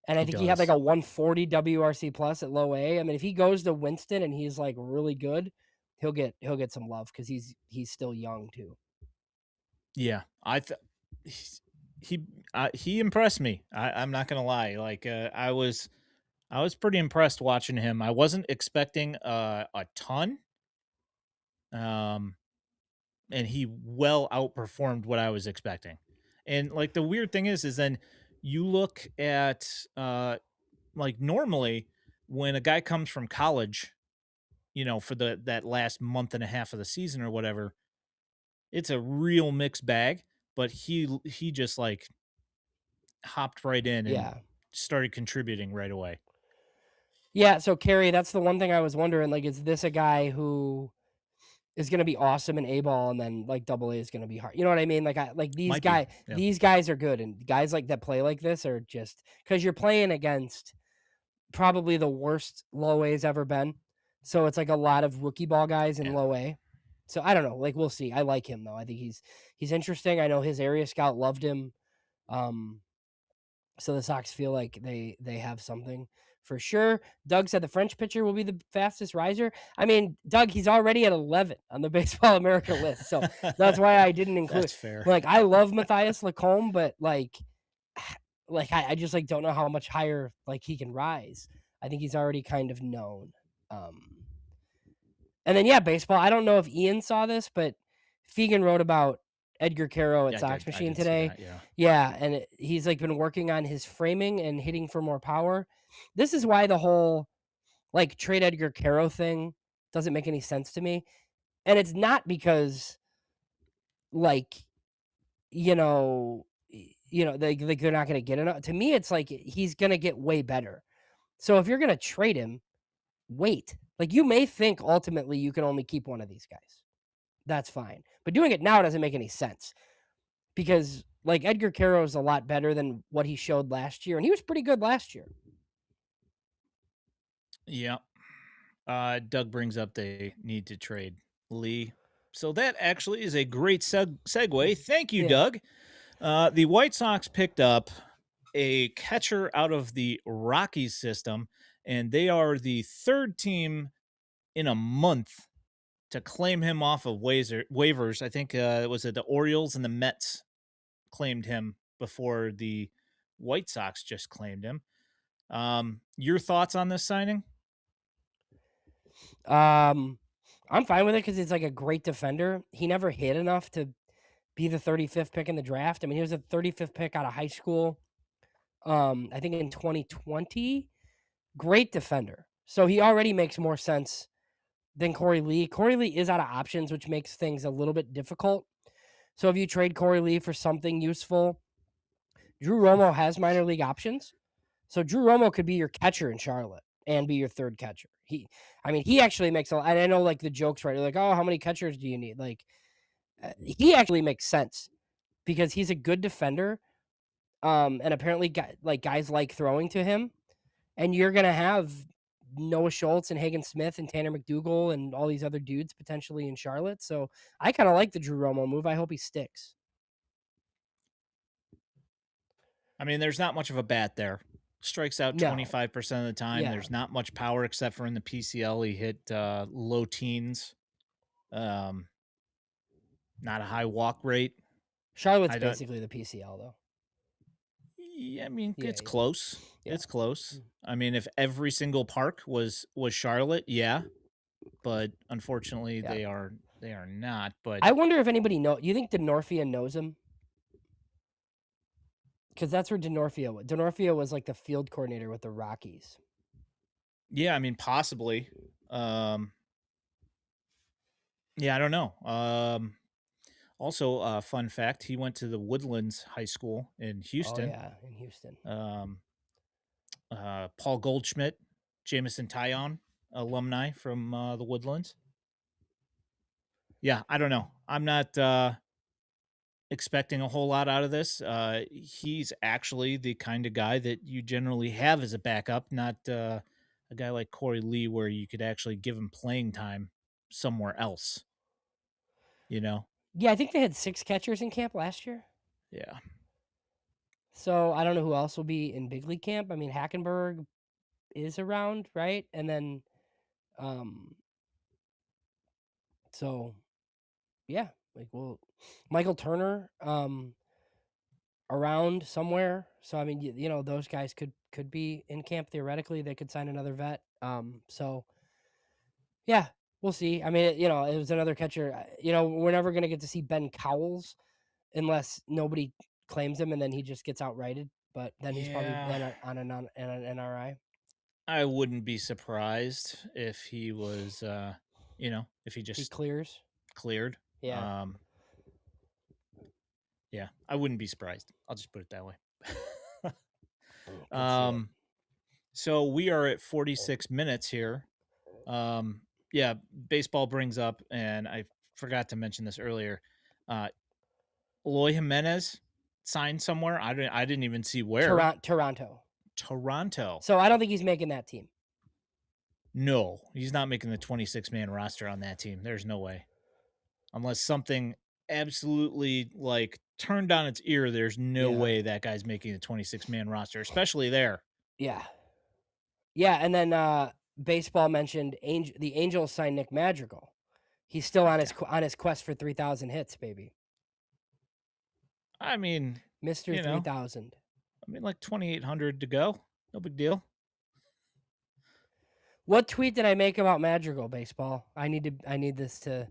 and I He think he had like does. a 140 WRC plus at low A. I mean, if he goes to Winston and he's like really good, he'll get some love because he's still young too. Yeah, he he impressed me. I'm not gonna lie. Like I was pretty impressed watching him. I wasn't expecting a ton, um, and he well outperformed what I was expecting. And like the weird thing is then you look at like normally when a guy comes from college, you know, for the that last month and a half of the season or whatever, it's a real mixed bag. But he just like hopped right in and Yeah. started contributing right away. Yeah, so Carrie, that's the one thing I was wondering, like, is this a guy who is gonna be awesome in A ball and then like double A is gonna be hard. You know what I mean? Like I like Might be. Yeah. these guys are good and guys like that play like this are just because you're playing against probably the worst low A's ever been. So it's like a lot of rookie ball guys in Yeah. low A. So I don't know. Like we'll see. I like him though. I think he's interesting. I know his area scout loved him. Um so the Sox feel like they have something for sure. Doug said the French pitcher will be the fastest riser. I mean, Doug, he's already at 11 on the Baseball America list, so that's why I didn't include. That's fair. Like, I love Matthias Lacombe, but like I just like don't know how much higher like he can rise. I think he's already kind of known. Um, and then yeah, baseball. I don't know if Ian saw this, but Fegan wrote about Edgar Caro at Yeah, Sox I Machine did see today. that. Yeah. Yeah, and he's like been working on his framing and hitting for more power. This is why the whole like trade Edgar Caro thing doesn't make any sense to me. And it's not because like you know like they're not going to get enough. To me, it's like he's going to get way better. So if you're going to trade him, wait. Like you may think ultimately you can only keep one of these guys. That's fine. But doing it now doesn't make any sense because like Edgar Caro is a lot better than what he showed last year, and he was pretty good last year. Yeah. Doug brings up they need to trade Lee. So that actually is a great segue. Thank you, Yeah. Doug. The White Sox picked up a catcher out of the Rockies system, and they are the third team in a month to claim him off of waivers. I think was it the Orioles and the Mets claimed him before the White Sox just claimed him. Your thoughts on this signing? Um, I'm fine with it because it's like a great defender. He never hit enough to be the 35th pick in the draft. I mean, he was a 35th pick out of high school. I think in 2020. Great defender. So he already makes more sense than Corey Lee. Corey Lee is out of options, which makes things a little bit difficult. So if you trade Corey Lee for something useful, Drew Romo has minor league options. So Drew Romo could be your catcher in Charlotte and be your third catcher. I mean, he actually makes a lot. And I know like the jokes, right? Like, oh, how many catchers do you need? Like, he actually makes sense because he's a good defender. And apparently, guys like throwing to him. And you're gonna have Noah Schultz and Hagen Smith and Tanner McDougal and all these other dudes potentially in Charlotte. So I kind of like the Drew Romo move. I hope he sticks. I mean, there's not much of a bat there. Strikes out No, 25% of the time. yeah, There's not much power except for in the PCL. He hit low teens. Um, Not a high walk rate. Charlotte's I don't. basically the PCL though. Yeah, I mean, Yeah, it's yeah, close. yeah. It's close. Mm. I mean, if every single park was Charlotte, yeah, but unfortunately Yeah. they are not. But I wonder if anybody you think Denorfia knows him? Because that's where Denorfia was like the field coordinator with the Rockies. yeah, I mean, possibly. Um, yeah, I don't know. Also, fun fact: he went to the Woodlands High School in Oh Houston. yeah, in Houston. Um, Paul Goldschmidt, Jamison Tyon alumni from the Woodlands. Yeah, I don't know. I'm not expecting a whole lot out of this. He's actually the kind of guy that you generally have as a backup, not a guy like Corey Lee, where you could actually give him playing time somewhere else. You know? Yeah, I think they had 6 catchers in camp last year. Yeah. So I don't know who else will be in big league camp. I mean, Hackenberg is around, right? And then um so yeah, like well Michael Turner, around somewhere. So I mean, you know, those guys could be in camp theoretically. They could sign another vet. So yeah, we'll see. I mean, you know, it was another catcher. You know, we're never gonna get to see Ben Cowles unless nobody claims him and then he just gets outrighted. But then he's probably Yeah, on an NRI. I wouldn't be surprised if he was, if he If he just clears, cleared. yeah, Um, yeah, I wouldn't be surprised. I'll just put it that way. could see it. um, so we are at 46 minutes here. Um, yeah, baseball brings up, and I forgot to mention this earlier. Uh, Eloy Jimenez signed somewhere. I didn't even see where. Toronto. Toronto. So I don't think he's making that team. No, he's not making the 26-man roster on that team. There's no way. Unless something absolutely like turned on its ear, there's no Yeah, way that guy's making the 26-man roster, especially there. yeah, yeah. And then baseball mentioned the Angels signed Nick Madrigal. He's still on his quest for 3,000 hits, baby. I mean, Mister you know, 3,000. like 2,800 to go. No big deal. What tweet did I make about Madrigal baseball? I need this to.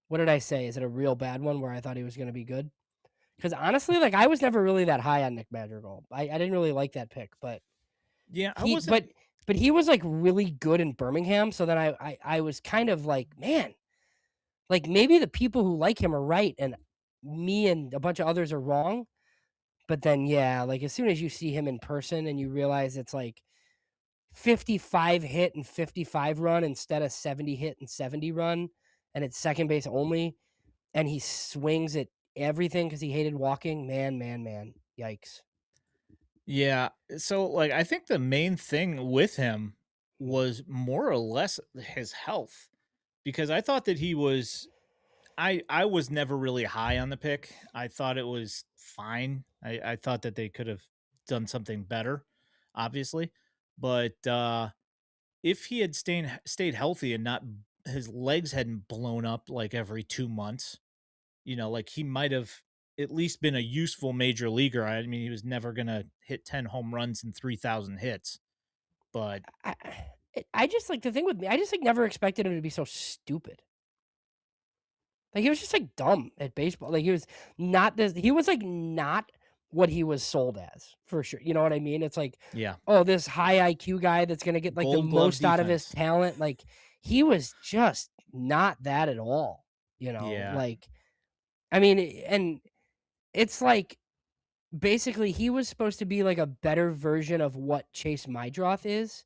What did I say? Is it a real bad one where I thought he was going to be good? Because honestly, like I was never really that high on Nick Madrigal. I didn't really like that pick, but Yeah, I he wasn't. but he was like really good in Birmingham. So then I was kind of like, man, like maybe the people who like him are right, and me and a bunch of others are wrong. But then yeah, like as soon as you see him in person and you realize it's like 55 hit and 55 run instead of 70 hit and 70 run, and it's second base only, and he swings at everything because he hated walking. Man, yikes! Yeah. So, like, I think the main thing with him was more or less his health because I thought that he was. I was never really high on the pick. I thought it was fine. I thought that they could have done something better, obviously. But if he had stayed healthy and not his legs hadn't blown up like every 2 months, like he might have at least been a useful major leaguer. I mean, he was never gonna hit 10 home runs and 3,000 hits, but I just like the thing with me. I just like never expected him to be so stupid. Like he was just like dumb at baseball. Like he was not this. He was like not what he was sold as for sure. You know what I mean? It's like, yeah, oh, this high IQ guy that's gonna get like the Gold Glove most out of his defense. talent. Like he was just not that at all. Yeah, Like I mean, and it's like basically he was supposed to be like a better version of what Chase Mydroth is.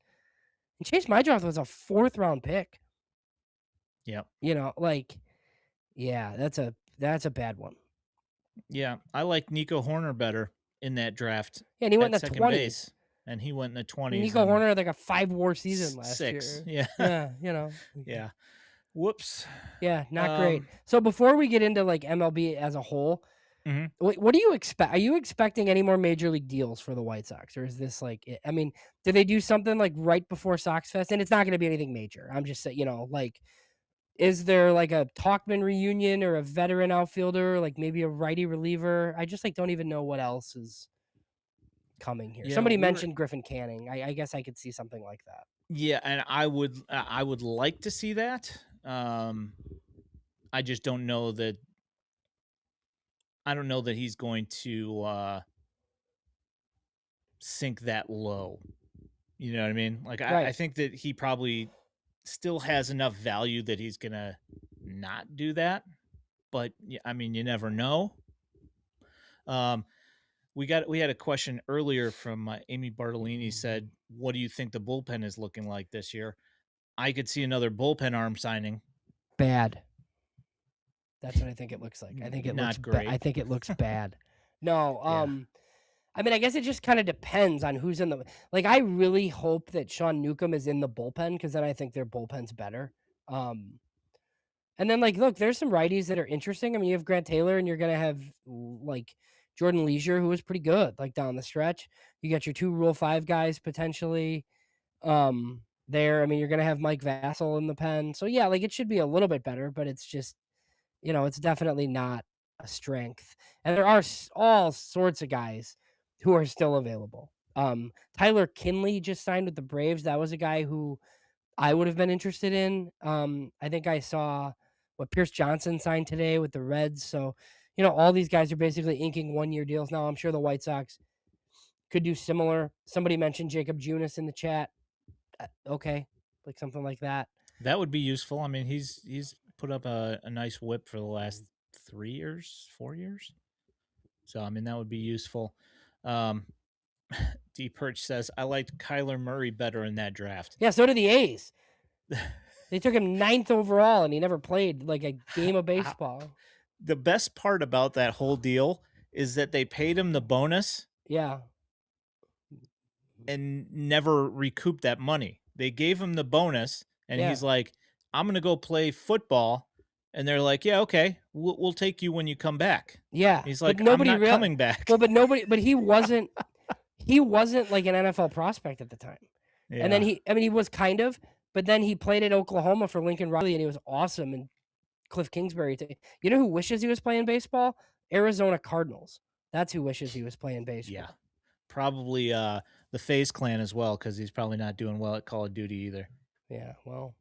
And Chase Mydroth was a 4th round pick. yeah, Like yeah, that's a bad one. yeah. I like Nico Horner better in that draft Yeah, and he went at in the second 20s. base, and he went in the 20s Nico and Horner had like a 5 WAR season last six. year. Yeah, Yeah, yeah. Whoops. yeah, not great. Um. So before we get into like MLB as a whole, Mhm. what do you expect? Are you expecting any more major league deals for the White Sox, or is this like it? I mean, did they do something like right before Sox Fest? And it's not going to be anything major. I'm just saying, like, is there like a Talkman reunion or a veteran outfielder, like maybe a righty reliever? I just like don't even know what else is coming here. Yeah, Somebody we were. mentioned Griffin Canning. I guess I could see something like that. Yeah, and I would like to see that. I just don't know that. I don't know that he's going to sink that low. You know what I mean? Like I Right. think that he probably still has enough value that he's gonna not do that. But I mean, you never know. Um, we had a question earlier from Amy Bartolini said, "What do you think the bullpen is looking like this year?" I could see another bullpen arm signing. Bad. That's what I think it looks like. I think it looks Not bad. I great. think it looks bad. No, Yeah. I mean, I guess it just kind of depends on who's in the like. I really hope that Sean Newcomb is in the bullpen because then I think their bullpen's better. Um, and then like, look, there's some righties that are interesting. I mean, you have Grant Taylor, and you're gonna have like Jordan Leisure, who was pretty good like down the stretch. You got your 2 Rule 5 guys potentially. There. I mean, you're gonna have Mike Vassell in the pen, so yeah, like it should be a little bit better, but it's just it's definitely not a strength. And there are all sorts of guys who are still available. Tyler Kinley just signed with the Braves. That was a guy who I would have been interested in. I think I saw what Pierce Johnson signed today with the Reds. So, all these guys are basically inking 1-year deals now. I'm sure the White Sox could do similar. Somebody mentioned Jacob Junis in the chat. Okay, like something like that. That would be useful. I mean, he's put up a nice whip for the last 3 years, 4 years. So I mean, that would be useful. Um, D Perch says I liked Kyler Murray better in that draft. Yeah, so did the A's. They took him 9th overall, and he never played like a game of How- baseball. the best part about that whole deal is that they paid him the bonus Yeah, and never recouped that money. They gave him the bonus, and yeah, he's like, "I'm gonna go play football," and they're like, "Yeah, okay, we'll take you when you come back." yeah. He's But like, "I'm nobody not real. coming back." Well, but nobody. But he wasn't. He wasn't like an NFL prospect at the time. And then Yeah, he was kind of, but then he played at Oklahoma for Lincoln Riley, and he was awesome. And Cliff Kingsbury, you know who wishes he was playing baseball? Arizona Cardinals. That's who wishes he was playing yeah, baseball. probably the FaZe Clan as well because he's probably not doing well at Call of Duty either. Yeah, well,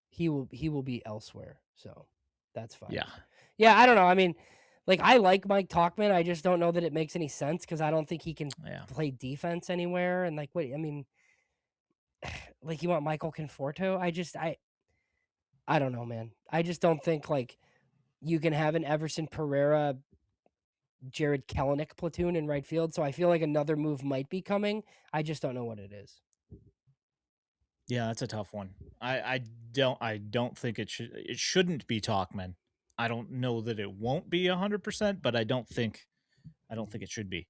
he will be elsewhere, so that's fine. Yeah, Yeah, I don't know. I mean, like I like Mike Talkman. I just don't know that it makes any sense because I don't think he can yeah. play defense anywhere. And like, wait, I mean, like you want Michael Conforto? I don't know, man. I just don't think like you can have an Everson Pereira, Jared Kelenic platoon in right field. So I feel like another move might be coming. I just don't know what it is. Yeah, that's a tough one. I don't think it shouldn't be Talkman. I don't know that it won't be 100%, but I don't think it should be.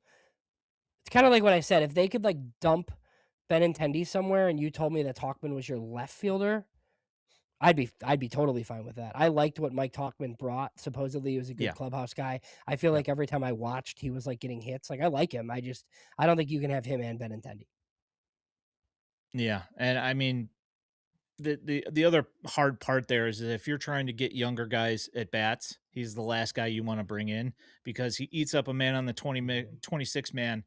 It's kind of like what I said. If they could like dump Benintendi somewhere, and you told me that Talkman was your left fielder, I'd be totally fine with that. I liked what Mike Talkman brought. Supposedly he was a good Yeah. clubhouse guy. I feel Yeah. like every time I watched, he was like getting hits. Like I like him. I don't think you can have him and Benintendi. Yeah. And I mean the other hard part there is that if you're trying to get younger guys at bats, he's the last guy you want to bring in because he eats up a man on the 26 man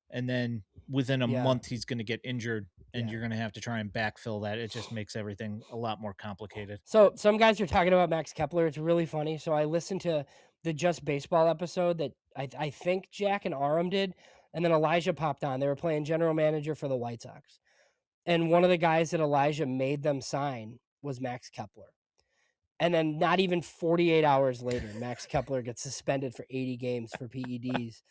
and then within a Yeah, month he's going to get injured and yeah. you're going to have to try and backfill that. It just makes everything a lot more complicated. So some guys are talking about Max Kepler. It's really funny. So I listened to the Just Baseball episode that I think Jack and Aram did, and then Elijah popped on. They were playing general manager for the White Sox, and one of the guys that Elijah made them sign was Max Kepler. And then not even 48 hours later, Max Kepler gets suspended for 80 games for PEDs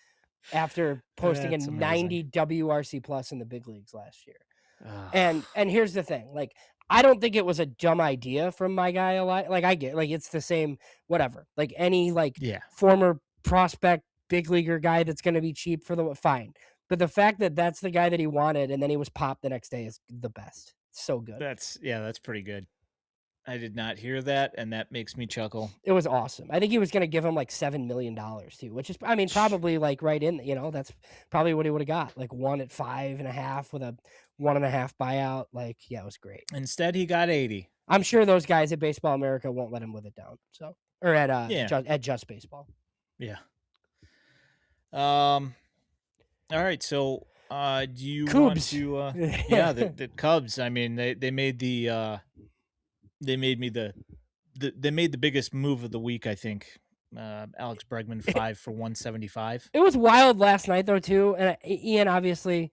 after posting a That's amazing. 90 WRC plus in the big leagues last year. Ugh. And here's the thing, like I don't think it was a dumb idea from my guy like I get like it's the same whatever. Like any like Yeah. former prospect big leaguer guy that's going to be cheap for the fine. But the fact that that's the guy that he wanted and then he was popped the next day is the best. So good. That's pretty good. I did not hear that, and that makes me chuckle. It was awesome. I think he was going to give him like $7 million too, which is, I mean, probably like right in, that's probably what he would have got. Like one at 5.5 with a 1.5 buyout. Like, yeah, it was great. Instead, he got 80. I'm sure those guys at Baseball America won't let him live it down. So, or Yeah. at Just Baseball. Yeah. All right. So, do you want Cubs. to? Yeah, the Cubs. I mean, they made they made me they made the biggest move of the week. I think. Alex Bregman 5 for 175. It was wild last night though too, and Ian obviously,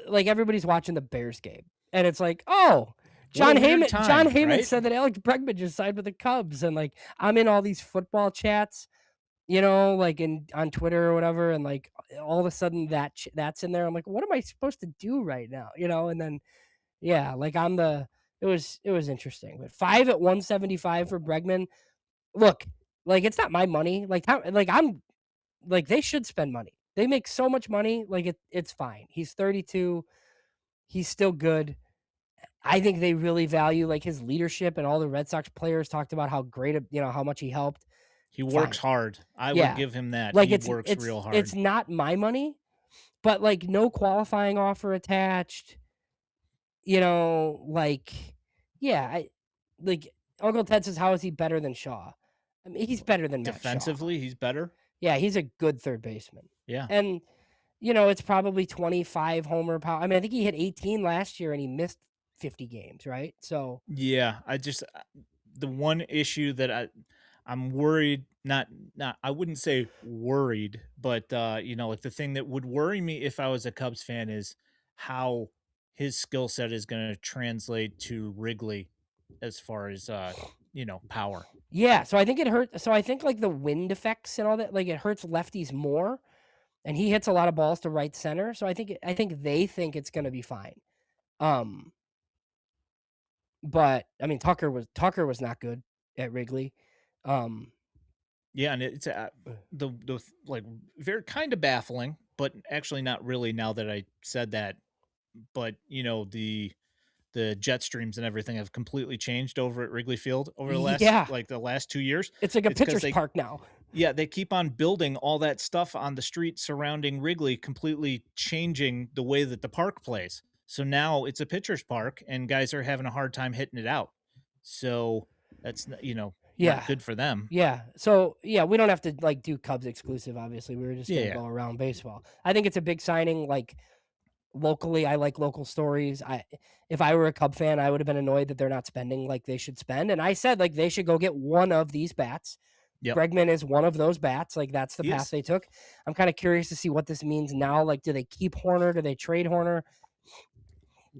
like everybody's watching the Bears game, and it's like, oh, What a John weird Heyman. John time, Heyman right? said that Alex Bregman just signed with the Cubs, and like I'm in all these football chats, like on Twitter or whatever, and like all of a sudden that's in there. I'm like, what am I supposed to do right now? And then yeah, like it was interesting. But 5 at 175 for Bregman. Look, like it's not my money. I'm like they should spend money. They make so much money. Like it's fine. He's 32. He's still good. I think they really value like his leadership, and all the Red Sox players talked about how great, how much he helped. He works Fine. hard. I would Yeah. give him that. Like He works real it's hard. not my money, but like no qualifying offer attached. Like yeah, like Uncle Ted says, how is he better than Shaw? I mean, he's better than Matt Shaw. Defensively, he's better. Yeah, he's a good third baseman. Yeah. And, it's probably 25 homer power. I mean, I think he hit 18 last year and he missed 50 games, right? So, Yeah, I just the one issue that I'm worried, not I wouldn't say worried, but like the thing that would worry me if I was a Cubs fan is how his skill set is going to translate to Wrigley as far as power. yeah, so I think it hurt. So I think like the wind effects and all that, like it hurts lefties more. And he hits a lot of balls to right center. So I think they think it's going to be fine. Um, but I mean, Tucker was not good at Wrigley. Um, Yeah, and it's the like very kind of baffling, but actually not really now that I said that. But the jet streams and everything have completely changed over at Wrigley Field over yeah, the last 2 years. it's like a It's because pitcher's park now. they keep on building all that stuff on the street surrounding Wrigley, completely changing the way that the park plays. So now it's a pitcher's park and guys are having a hard time hitting it out. So that's not Yeah, good for them. yeah. So yeah, we don't have to like do Cubs exclusive. Obviously, we were just gonna Yeah. go around baseball. I think it's a big signing. Like locally, I like local stories. If I were a Cub fan, I would have been annoyed that they're not spending like they should spend. And I said like they should go get one of these bats. Yep. Bregman is one of those bats. Like that's the He path is. they took. I'm kind of curious to see what this means now. Like, do they keep Horner? Do they trade Horner?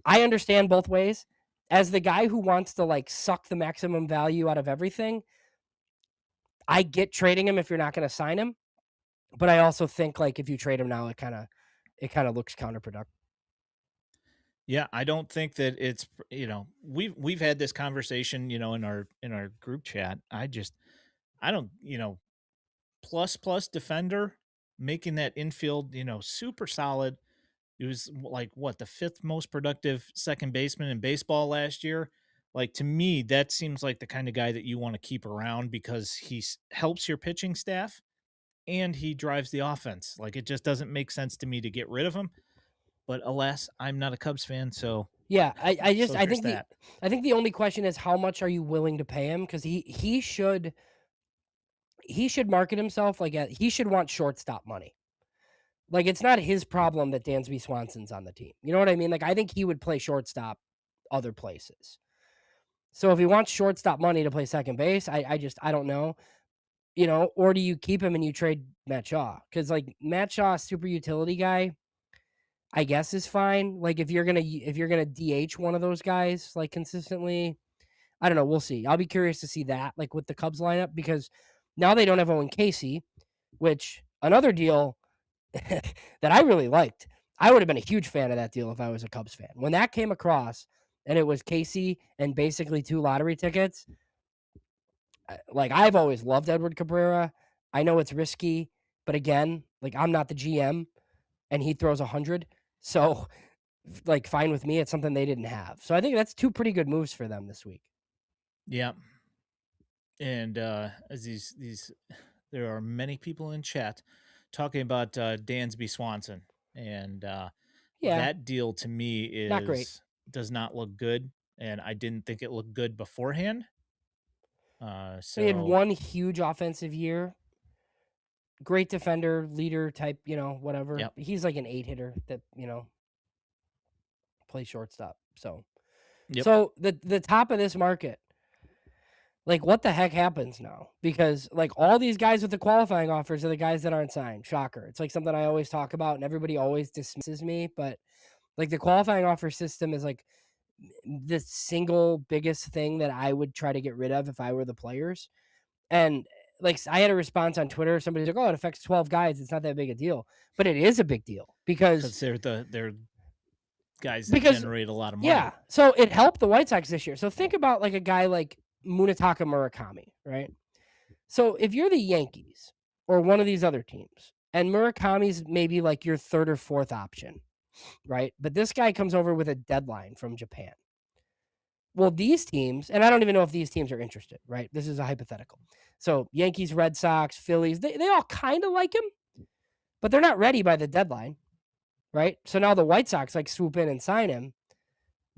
I understand both ways. As the guy who wants to like suck the maximum value out of everything, I get trading him if you're not going to sign him. But I also think like if you trade him now, it kind of looks counterproductive. Yeah, I don't think that it's we've had this conversation, in our group chat. I don't, plus defender, making that infield, super solid. He was like what the fifth most productive second baseman in baseball last year. Like to me, that seems like the kind of guy that you want to keep around because helps your pitching staff and he drives the offense. Like it just doesn't make sense to me to get rid of him. But alas, I'm not a Cubs fan, so Yeah, I just so I there's think the that. I think the only question is how much are you willing to pay him because he should market himself he should want shortstop money. Like it's not his problem that Dansby Swanson's on the team. You know what I mean? Like I think he would play shortstop other places. So if he wants shortstop money to play second base, I don't know. Or do you keep him and you trade Matt Shaw? Because like Matt Shaw, super utility guy, I guess is fine. Like if you're gonna DH one of those guys like consistently, I don't know. We'll see. I'll be curious to see that like with the Cubs lineup because now they don't have Owen Casey, which another deal that I really liked. I would have been a huge fan of that deal if I was a Cubs fan. When that came across and it was Casey and basically two lottery tickets, like I've always loved Edward Cabrera. I know it's risky, but again, like I'm not the GM and he throws 100. So like fine with me. It's something they didn't have. So I think that's two pretty good moves for them this week. Yeah. And as these there are many people in chat talking about Dansby Swanson. And Yeah, that deal to me not great. does not look good. And I didn't think it looked good beforehand. He had So one huge offensive year. Great defender, leader type, whatever. yep. He's like an 8 hitter that, plays shortstop. So Yep. so the top of this market, like what the heck happens now? Because like all these guys with the qualifying offers are the guys that aren't signed. Shocker. It's like something I always talk about and everybody always dismisses me, but like the qualifying offer system is like the single biggest thing that I would try to get rid of if I were the players. And like I had a response on Twitter. Somebody's like, "Oh, it affects 12 guys. It's not that big a deal," but it is a big deal because Because they're guys that because generate a lot of yeah. money. So it helped the White Sox this year. So think about like a guy like Munetaka Murakami, right? So if you're the Yankees or one of these other teams, and Murakami's maybe like your third or fourth option, right? But this guy comes over with a deadline from Japan. Well, these teams, and I don't even know if these teams are interested, right? This is a hypothetical. So Yankees, Red Sox, Phillies, they all kind of like him, but they're not ready by the deadline, right? So now the White Sox like swoop in and sign him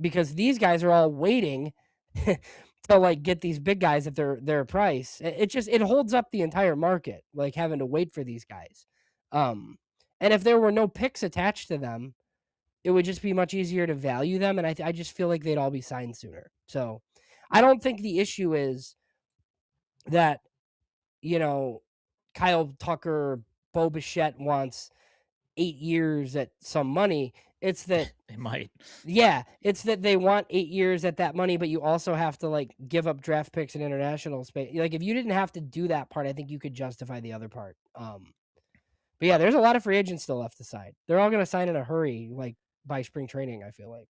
because these guys are all waiting to like get these big guys at their price. It holds up the entire market, like having to wait for these guys. Um, and if there were no picks attached to them, it would just be much easier to value them, and I just feel like they'd all be signed sooner. So, I don't think the issue is that, you know, Kyle Tucker, Bo Bichette wants 8 years at some money. It's that They might. yeah, it's that they want 8 years at that money, but you also have to like give up draft picks and international space. Like if you didn't have to do that part, I think you could justify the other part. But yeah, there's a lot of free agents still left to sign. They're all going to sign in a hurry, like by spring training, I feel like.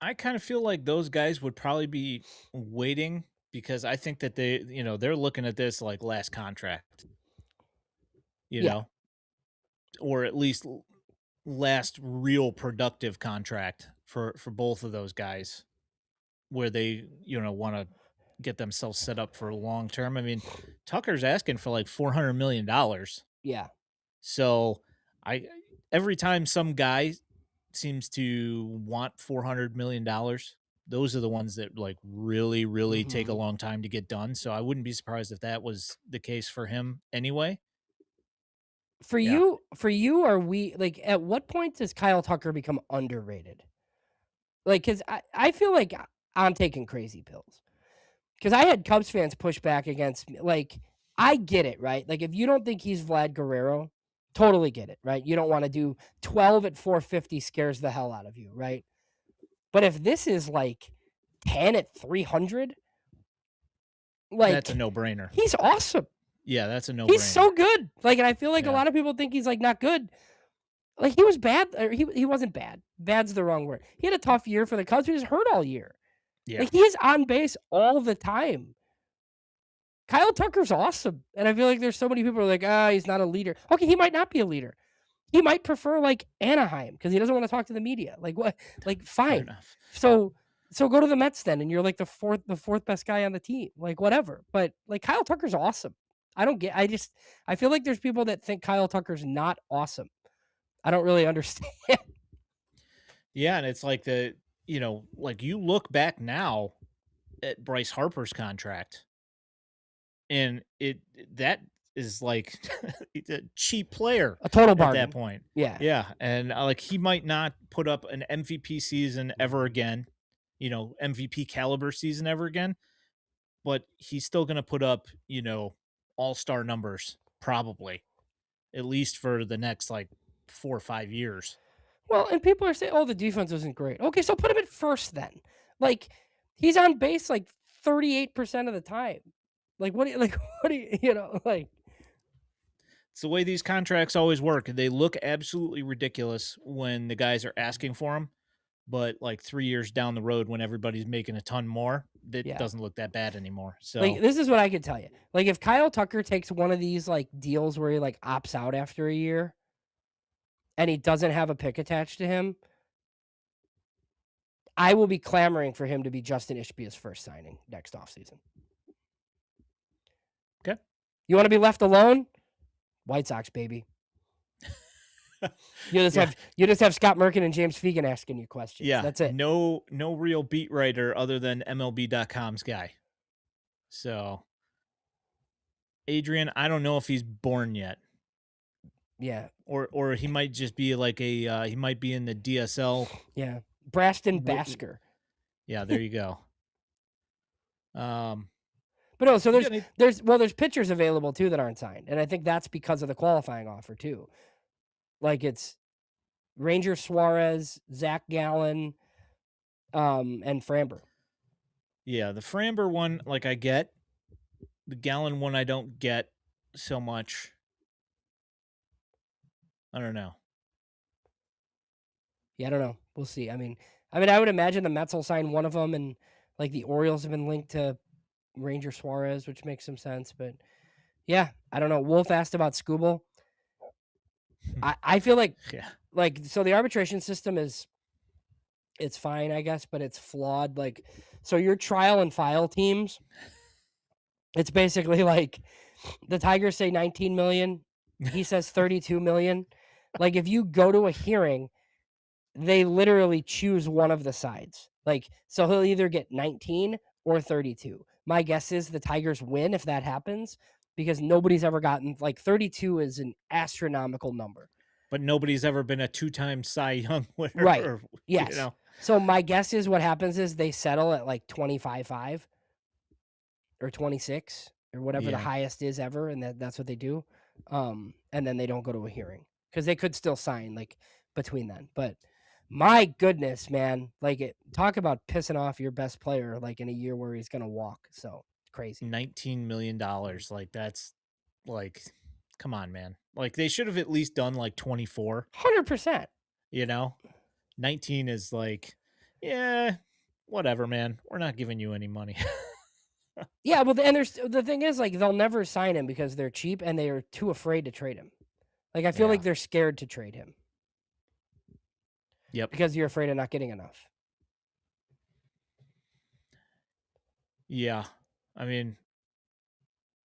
I kind of feel like those guys would probably be waiting because I think that they're looking at this like last contract, you Yeah. know, or at least last real productive contract for both of those guys where they, want to get themselves set up for long term. I mean, Tucker's asking for like $400 million. Yeah. So I every time some guy seems to want $400 million, those are the ones that like really, really take a Mhm. long time to get done. So I wouldn't be surprised if that was the case for him anyway. Yeah. For you, are we like at what point does Kyle Tucker become underrated? Like, cause I feel like I'm taking crazy pills. Cause I had Cubs fans push back against me. Like, I get it, right? Like, if you don't think he's Vlad Guerrero, totally get it, right? You don't want to do 12 at 450 scares the hell out of you, right? But if this is like 10 at 300, That's a like, no-brainer. he's awesome. Yeah, that's a He's no-brainer. so good. Like, and I feel like a Yeah. lot of people think he's like not good. Like he was bad. Or he wasn't bad. Bad's the wrong word. He had a tough year for the Cubs. He was hurt all year. Yeah. Like he is on base all the time. Kyle Tucker's awesome. And I feel like there's so many people who are like, he's not a leader. Okay, he might not be a leader. He might prefer like Anaheim because he doesn't want to talk to the media. Like what? Like Fair fine. enough. So go to the Mets then, and you're like the fourth best guy on the team. Like whatever. But like Kyle Tucker's awesome. I feel like there's people that think Kyle Tucker's not awesome. I don't really understand. Yeah, and it's like like you look back now at Bryce Harper's contract and that is like it's a cheap player A total at that bargain. point. Yeah. Yeah, and like he might not put up an MVP season ever again, MVP caliber season ever again, but he's still going to put up, all-star numbers probably at least for the next like 4 or 5 years. Well, and people are saying, "Oh, the defense isn't great." Okay, so put him at first then. Like he's on base like 38% of the time. Like what do you like what do you like It's the way these contracts always work. They look absolutely ridiculous when the guys are asking for them, but like 3 years down the road when everybody's making a ton more, it yeah. doesn't look that bad anymore. Like So, this is what I could tell you. Like if Kyle Tucker takes one of these like deals where he like opts out after a year and he doesn't have a pick attached to him, I will be clamoring for him to be Justin Ishbia's first signing next offseason. okay. You want to be left alone? White Sox, baby. Yeah. You just have Scott Merkin and James Fegan asking you questions. Yeah, That's it. no real beat writer other than MLB.com's guy. So, Adrian, I don't know if he's born yet. Yeah. Or he might just be like he might be in the DSL. Yeah. Braston Basker. Yeah, there you go. But no, so Yeah, there's pitchers available too that aren't signed. And I think that's because of the qualifying offer too. Like it's Ranger Suarez, Zach Gallen, and Framber. yeah, the Framber one, like I get. The Gallon one I don't get so much. I don't know. Yeah, I don't know. We'll see. I would imagine the Mets will sign one of them, and like the Orioles have been linked to Ranger Suarez, which makes some sense. But yeah, I don't know. Wolf asked about Scooble. I feel Yeah. like so the arbitration system it's fine, I guess, but it's flawed. Like so your trial and file teams, it's basically like the Tigers say 19 million, he says 32 million. Like if you go to a hearing, they literally choose one of the sides. Like so he'll either get 19 or 32. My guess is the Tigers win if that happens because nobody's ever gotten like 32 is an astronomical number. But nobody's ever been a two-time Cy Young winner, Right. or, Yes. So my guess is what happens is they settle at like 25-5 or 26 or whatever the Yeah, highest is ever, and that's what they do. And then they don't go to a hearing because they could still sign like between then. But my goodness, man, like talk about pissing off your best player like in a year where he's gonna walk. So crazy. $19 million. Like, that's like, come on, man. Like, they should have at least done like 24, 100%. you know? 19 is like, yeah, whatever, man. We're not giving you any money. Yeah, well, and there's the thing is like they'll never sign him because they're cheap and they are too afraid to trade him. Like I feel Yeah. like they're scared to trade him Yep. because you're afraid of not getting enough. Yeah. I mean,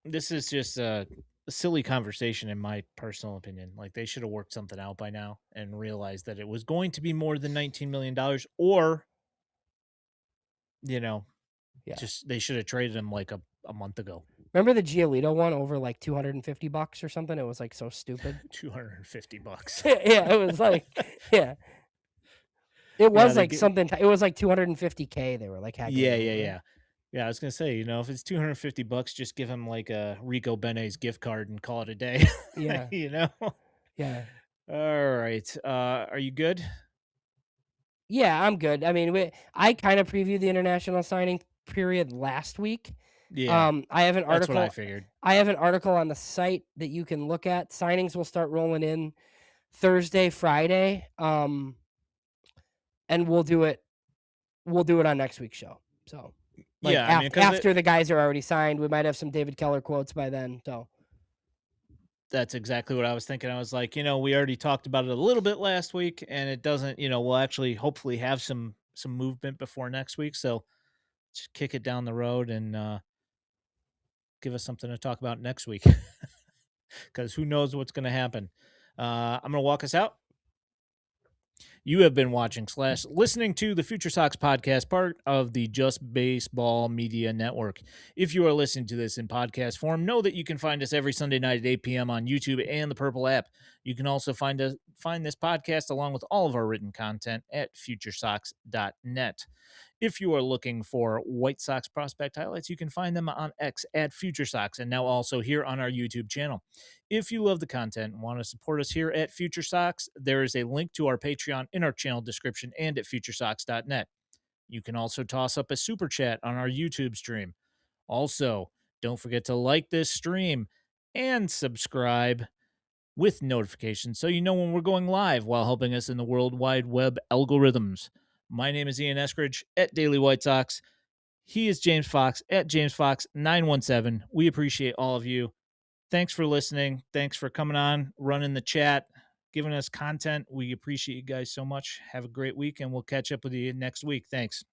this is just a silly conversation in my personal opinion. Like, they should have worked something out by now and realized that it was going to be more than $19 million, or, you know, Yeah. just they should have traded him like a month ago. Remember the Giolito one over like $250 or something? It was like so stupid. $250. Yeah, it was like yeah. It Yeah, was they like get something it was like 250K they were like yeah, haggling yeah, over. yeah. Yeah, I was gonna say, if it's $250, just give him like a Rico Bene's gift card and call it a day. Yeah. you know? Yeah. All right. Are you good? Yeah, I'm good. I mean, I kind of previewed the international signing period last week. Yeah, I have an that's what I article figured. I have an article on the site that you can look at. Signings will start rolling in Thursday, Friday. And we'll do it on next week's show. So, like Yeah, I mean, because after the guys are already signed, we might have some David Keller quotes by then. So, that's exactly what I was thinking. I was like, we already talked about it a little bit last week, and it doesn't, we'll actually hopefully have some movement before next week. So just kick it down the road and give us something to talk about next week, because who knows what's going to happen. I'm going to walk us out. You have been watching / listening to the Future Sox podcast, part of the Just Baseball Media Network. If you are listening to this in podcast form, know that you can find us every Sunday night at 8 p.m. on YouTube and the Purple app. You can also find this podcast along with all of our written content at FutureSox.net. If you are looking for White Sox prospect highlights, you can find them on X at FutureSox, and now also here on our YouTube channel. If you love the content and want to support us here at Future Sox, there is a link to our Patreon in our channel description and at FutureSox.net. You can also toss up a super chat on our YouTube stream. Also, don't forget to like this stream and subscribe with notifications so you know when we're going live, while helping us in the World Wide Web algorithms. My name is Ian Eskridge at Daily White Sox. He is James Fox at James Fox 917. We appreciate all of you. Thanks for listening. Thanks for coming on, running the chat, giving us content. We appreciate you guys so much. Have a great week, and we'll catch up with you next week. Thanks.